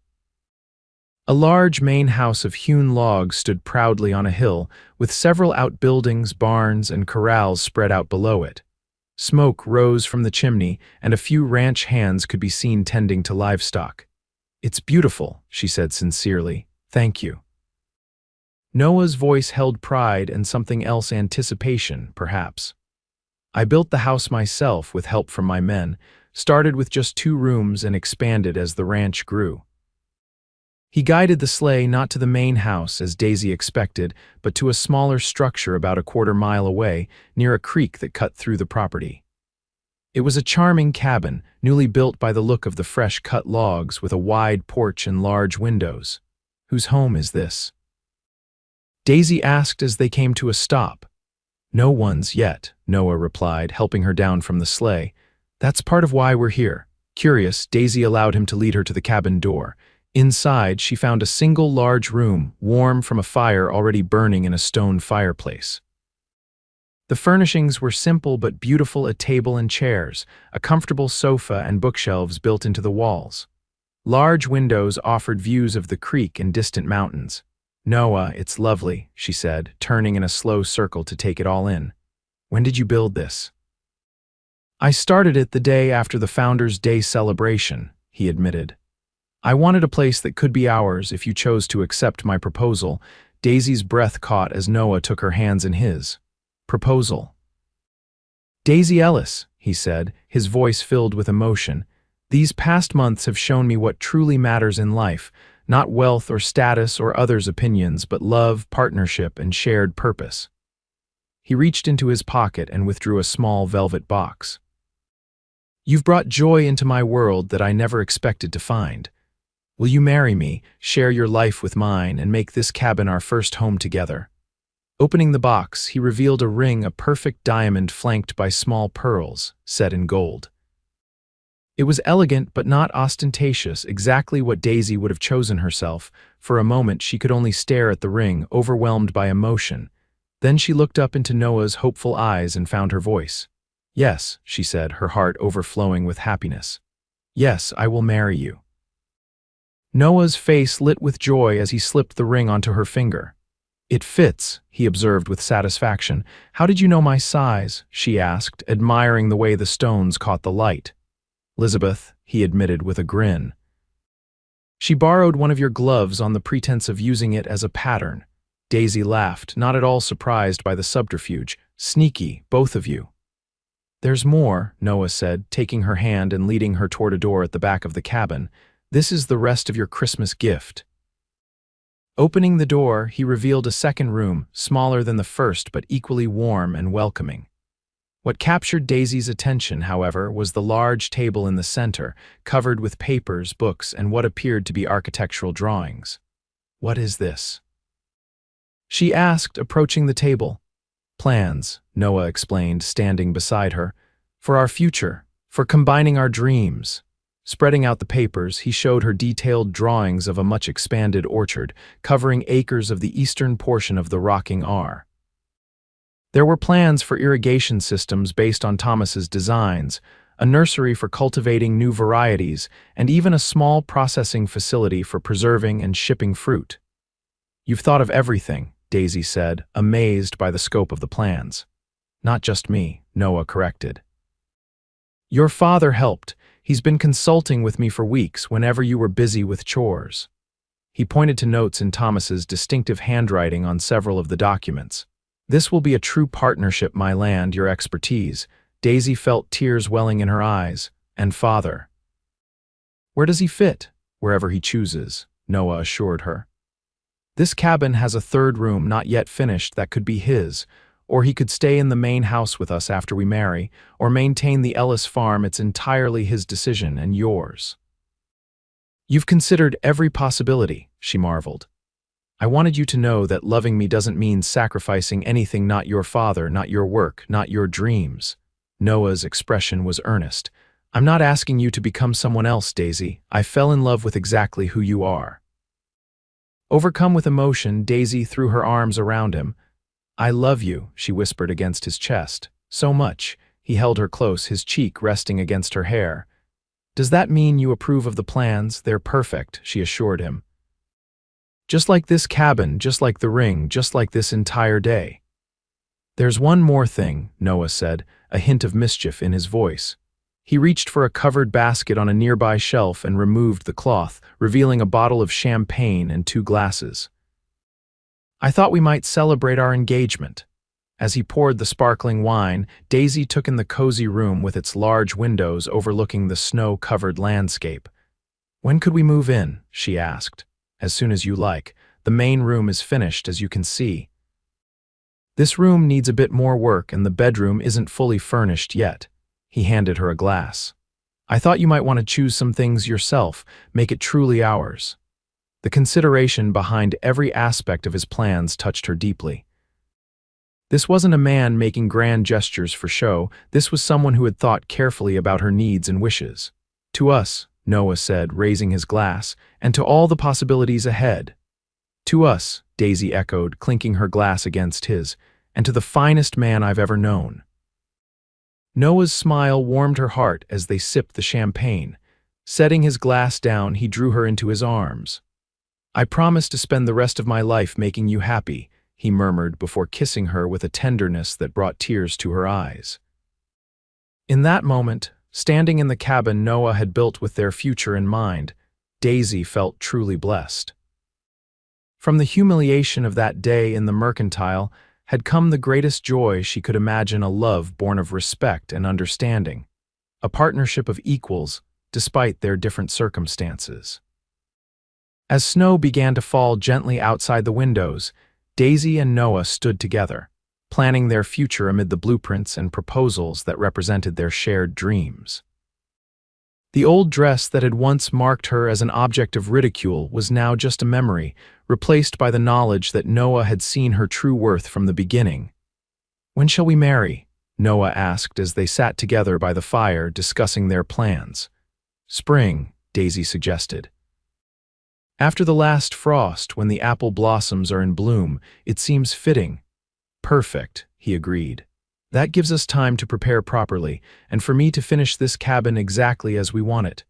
A large main house of hewn logs stood proudly on a hill, with several outbuildings, barns, and corrals spread out below it. Smoke rose from the chimney, and a few ranch hands could be seen tending to livestock. "It's beautiful," she said sincerely. "Thank you." Noah's voice held pride and something else, anticipation, perhaps. "I built the house myself with help from my men, started with just 2 rooms and expanded as the ranch grew." He guided the sleigh not to the main house, as Daisy expected, but to a smaller structure about a quarter-mile away, near a creek that cut through the property. It was a charming cabin, newly built by the look of the fresh-cut logs, with a wide porch and large windows. "Whose home is this?" Daisy asked as they came to a stop. "No one's yet," Noah replied, helping her down from the sleigh. "That's part of why we're here." Curious, Daisy allowed him to lead her to the cabin door. Inside, she found a single large room, warm from a fire already burning in a stone fireplace. The furnishings were simple but beautiful: a table and chairs, a comfortable sofa, and bookshelves built into the walls. Large windows offered views of the creek and distant mountains. "Noah, it's lovely," she said, turning in a slow circle to take it all in. "When did you build this?" "I started it the day after the Founders' Day celebration," he admitted. "I wanted a place that could be ours if you chose to accept my proposal." Daisy's breath caught as Noah took her hands in his. "Proposal?" "Daisy Ellis," he said, his voice filled with emotion. "These past months have shown me what truly matters in life, not wealth or status or others' opinions, but love, partnership, and shared purpose." He reached into his pocket and withdrew a small velvet box. "You've brought joy into my world that I never expected to find. Will you marry me, share your life with mine, and make this cabin our first home together?" Opening the box, he revealed a ring, a perfect diamond flanked by small pearls, set in gold. It was elegant but not ostentatious, exactly what Daisy would have chosen herself. For a moment she could only stare at the ring, overwhelmed by emotion. Then she looked up into Noah's hopeful eyes and found her voice. "Yes," she said, her heart overflowing with happiness. "Yes, I will marry you." Noah's face lit with joy as he slipped the ring onto her finger. "It fits," he observed with satisfaction. "How did you know my size?" she asked, admiring the way the stones caught the light. "Elizabeth," he admitted with a grin. "She borrowed one of your gloves on the pretense of using it as a pattern." Daisy laughed, not at all surprised by the subterfuge. "Sneaky, both of you." "There's more," Noah said, taking her hand and leading her toward a door at the back of the cabin. "This is the rest of your Christmas gift." Opening the door, he revealed a second room, smaller than the first but equally warm and welcoming. What captured Daisy's attention, however, was the large table in the center, covered with papers, books, and what appeared to be architectural drawings. "What is this?" she asked, approaching the table. "Plans," Noah explained, standing beside her. "For our future, for combining our dreams." Spreading out the papers, he showed her detailed drawings of a much expanded orchard, covering acres of the eastern portion of the rocking R. There were plans for irrigation systems based on Thomas's designs, a nursery for cultivating new varieties, and even a small processing facility for preserving and shipping fruit. "You've thought of everything," Daisy said, amazed by the scope of the plans. "Not just me," Noah corrected. "Your father helped. He's been consulting with me for weeks whenever you were busy with chores." He pointed to notes in Thomas's distinctive handwriting on several of the documents. "This will be a true partnership, my land, your expertise." Daisy felt tears welling in her eyes. "And father." "Where does he fit?" "Wherever he chooses," Noah assured her. "This cabin has a third room not yet finished that could be his, or he could stay in the main house with us after we marry, or maintain the Ellis farm. It's entirely his decision and yours." "You've considered every possibility," she marveled. "I wanted you to know that loving me doesn't mean sacrificing anything, not your father, not your work, not your dreams." Noah's expression was earnest. "I'm not asking you to become someone else, Daisy. I fell in love with exactly who you are." Overcome with emotion, Daisy threw her arms around him. "I love you," she whispered against his chest. "So much." He held her close, his cheek resting against her hair. "Does that mean you approve of the plans? They're perfect," she assured him. "Just like this cabin, just like the ring, just like this entire day." "There's one more thing," Noah said, a hint of mischief in his voice. He reached for a covered basket on a nearby shelf and removed the cloth, revealing a bottle of champagne and 2 glasses. "I thought we might celebrate our engagement." As he poured the sparkling wine, Daisy took in the cozy room with its large windows overlooking the snow-covered landscape. "When could we move in?" she asked. "As soon as you like. The main room is finished, as you can see. This room needs a bit more work and the bedroom isn't fully furnished yet." He handed her a glass. "I thought you might want to choose some things yourself, make it truly ours." The consideration behind every aspect of his plans touched her deeply. This wasn't a man making grand gestures for show. This was someone who had thought carefully about her needs and wishes. "To us," Noah said, raising his glass, "and to all the possibilities ahead." "To us," Daisy echoed, clinking her glass against his, "and to the finest man I've ever known." Noah's smile warmed her heart as they sipped the champagne. Setting his glass down, he drew her into his arms. "I promise to spend the rest of my life making you happy," he murmured before kissing her with a tenderness that brought tears to her eyes. In that moment, standing in the cabin Noah had built with their future in mind, Daisy felt truly blessed. From the humiliation of that day in the mercantile had come the greatest joy she could imagine, a love born of respect and understanding, a partnership of equals despite their different circumstances. As snow began to fall gently outside the windows, Daisy and Noah stood together, planning their future amid the blueprints and proposals that represented their shared dreams. The old dress that had once marked her as an object of ridicule was now just a memory, replaced by the knowledge that Noah had seen her true worth from the beginning. "When shall we marry?" Noah asked as they sat together by the fire discussing their plans. "Spring," Daisy suggested. "After the last frost, when the apple blossoms are in bloom, it seems fitting." Perfect, he agreed. That gives us time to prepare properly, and for me to finish this cabin exactly as we want it.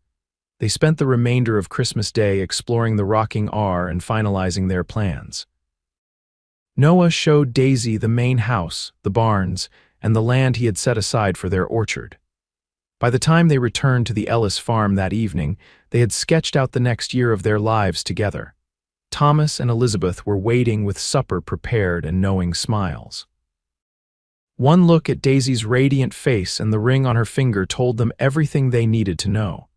They spent the remainder of Christmas Day exploring the rocking R and finalizing their plans. Noah showed Daisy the main house, the barns, and the land he had set aside for their orchard. By the time they returned to the Ellis farm that evening, they had sketched out the next year of their lives together. Thomas and Elizabeth were waiting with supper prepared and knowing smiles. One look at Daisy's radiant face and the ring on her finger told them everything they needed to know.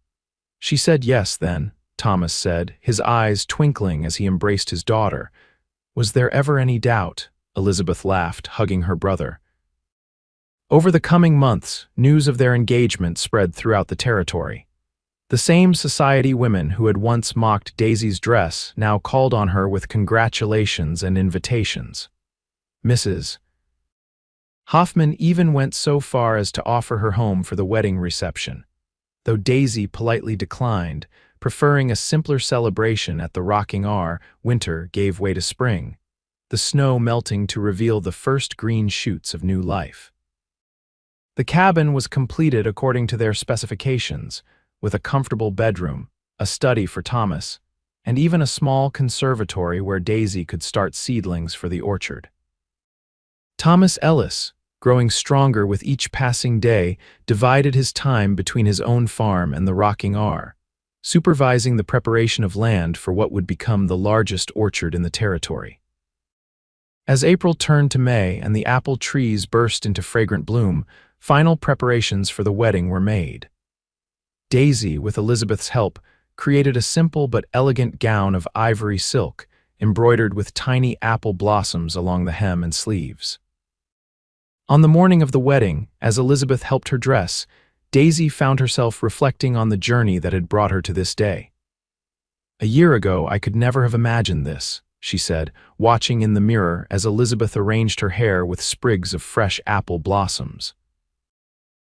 She said yes then, Thomas said, his eyes twinkling as he embraced his daughter. Was there ever any doubt? Elizabeth laughed, hugging her brother. Over the coming months, news of their engagement spread throughout the territory. The same society women who had once mocked Daisy's dress now called on her with congratulations and invitations. Mrs. Hoffman even went so far as to offer her home for the wedding reception, though Daisy politely declined, preferring a simpler celebration at the rocking R. Winter gave way to spring, the snow melting to reveal the first green shoots of new life. The cabin was completed according to their specifications, with a comfortable bedroom, a study for Thomas, and even a small conservatory where Daisy could start seedlings for the orchard. Thomas Ellis, growing stronger with each passing day, divided his time between his own farm and the rocking R, supervising the preparation of land for what would become the largest orchard in the territory. As April turned to May and the apple trees burst into fragrant bloom, final preparations for the wedding were made. Daisy, with Elizabeth's help, created a simple but elegant gown of ivory silk, embroidered with tiny apple blossoms along the hem and sleeves. On the morning of the wedding, as Elizabeth helped her dress, Daisy found herself reflecting on the journey that had brought her to this day. "A year ago, I could never have imagined this," she said, watching in the mirror as Elizabeth arranged her hair with sprigs of fresh apple blossoms.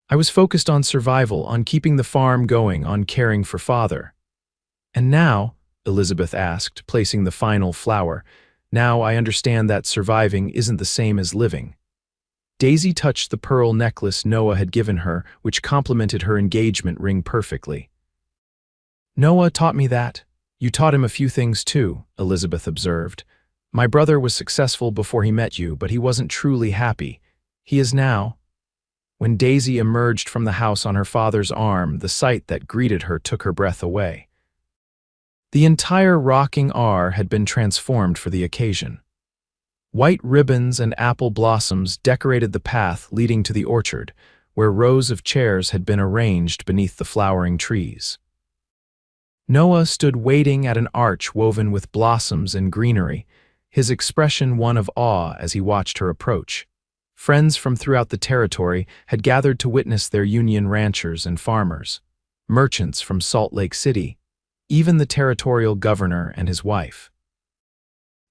"I was focused on survival, on keeping the farm going, on caring for Father. And now," Elizabeth asked, placing the final flower, "now I understand that surviving isn't the same as living." Daisy touched the pearl necklace Noah had given her, which complemented her engagement ring perfectly. "Noah taught me that. You taught him a few things too," Elizabeth observed. "My brother was successful before he met you, but he wasn't truly happy. He is now." When Daisy emerged from the house on her father's arm, the sight that greeted her took her breath away. The entire rocking R had been transformed for the occasion. White ribbons and apple blossoms decorated the path leading to the orchard, where rows of chairs had been arranged beneath the flowering trees. Noah stood waiting at an arch woven with blossoms and greenery, his expression one of awe as he watched her approach. Friends from throughout the territory had gathered to witness their union ranchers and farmers, merchants from Salt Lake City, even the territorial governor and his wife.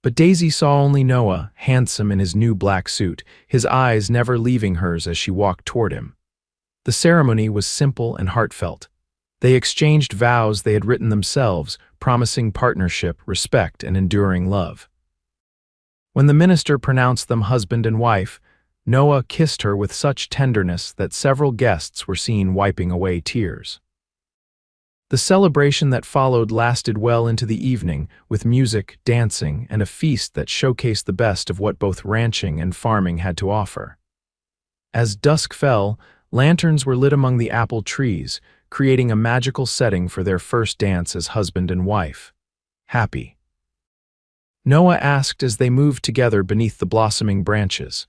But Daisy saw only Noah, handsome in his new black suit, his eyes never leaving hers as she walked toward him. The ceremony was simple and heartfelt. They exchanged vows they had written themselves, promising partnership, respect, and enduring love. When the minister pronounced them husband and wife, Noah kissed her with such tenderness that several guests were seen wiping away tears. The celebration that followed lasted well into the evening, with music, dancing, and a feast that showcased the best of what both ranching and farming had to offer. As dusk fell, lanterns were lit among the apple trees, creating a magical setting for their first dance as husband and wife. "Happy?" Noah asked as they moved together beneath the blossoming branches.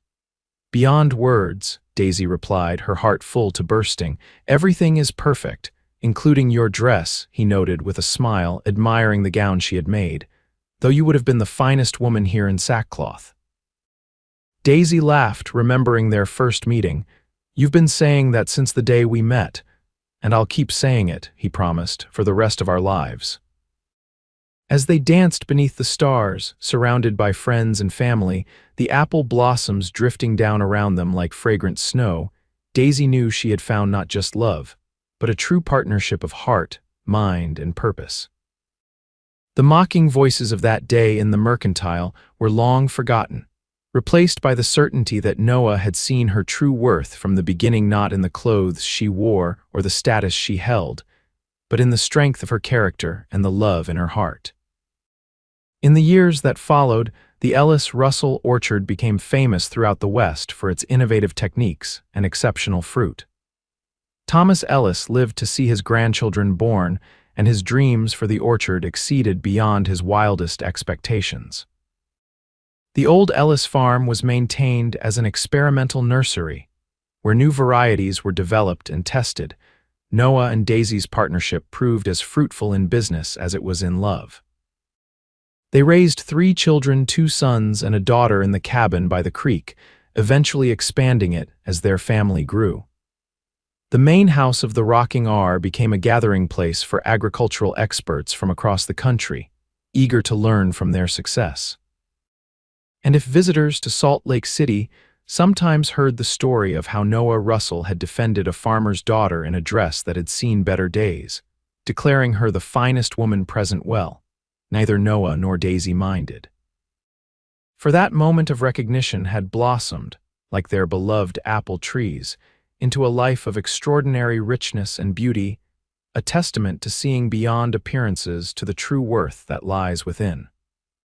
"Beyond words," Daisy replied, her heart full to bursting. "Everything is perfect, including your dress," he noted with a smile, admiring the gown she had made, "though you would have been the finest woman here in sackcloth." Daisy laughed, remembering their first meeting. "You've been saying that since the day we met, and I'll keep saying it," he promised, "for the rest of our lives." As they danced beneath the stars, surrounded by friends and family, the apple blossoms drifting down around them like fragrant snow, Daisy knew she had found not just love, but a true partnership of heart, mind, and purpose. The mocking voices of that day in the mercantile were long forgotten, replaced by the certainty that Noah had seen her true worth from the beginning, not in the clothes she wore or the status she held, but in the strength of her character and the love in her heart. In the years that followed, the Ellis Russell orchard became famous throughout the West for its innovative techniques and exceptional fruit. Thomas Ellis lived to see his grandchildren born, and his dreams for the orchard exceeded beyond his wildest expectations. The old Ellis farm was maintained as an experimental nursery, where new varieties were developed and tested. Noah and Daisy's partnership proved as fruitful in business as it was in love. They raised 3 children, 2 sons and a daughter in the cabin by the creek, eventually expanding it as their family grew. The main house of the Rocking R became a gathering place for agricultural experts from across the country, eager to learn from their success. And if visitors to Salt Lake City sometimes heard the story of how Noah Russell had defended a farmer's daughter in a dress that had seen better days, declaring her the finest woman present, well, neither Noah nor Daisy minded. For that moment of recognition had blossomed, like their beloved apple trees, into a life of extraordinary richness and beauty, a testament to seeing beyond appearances to the true worth that lies within.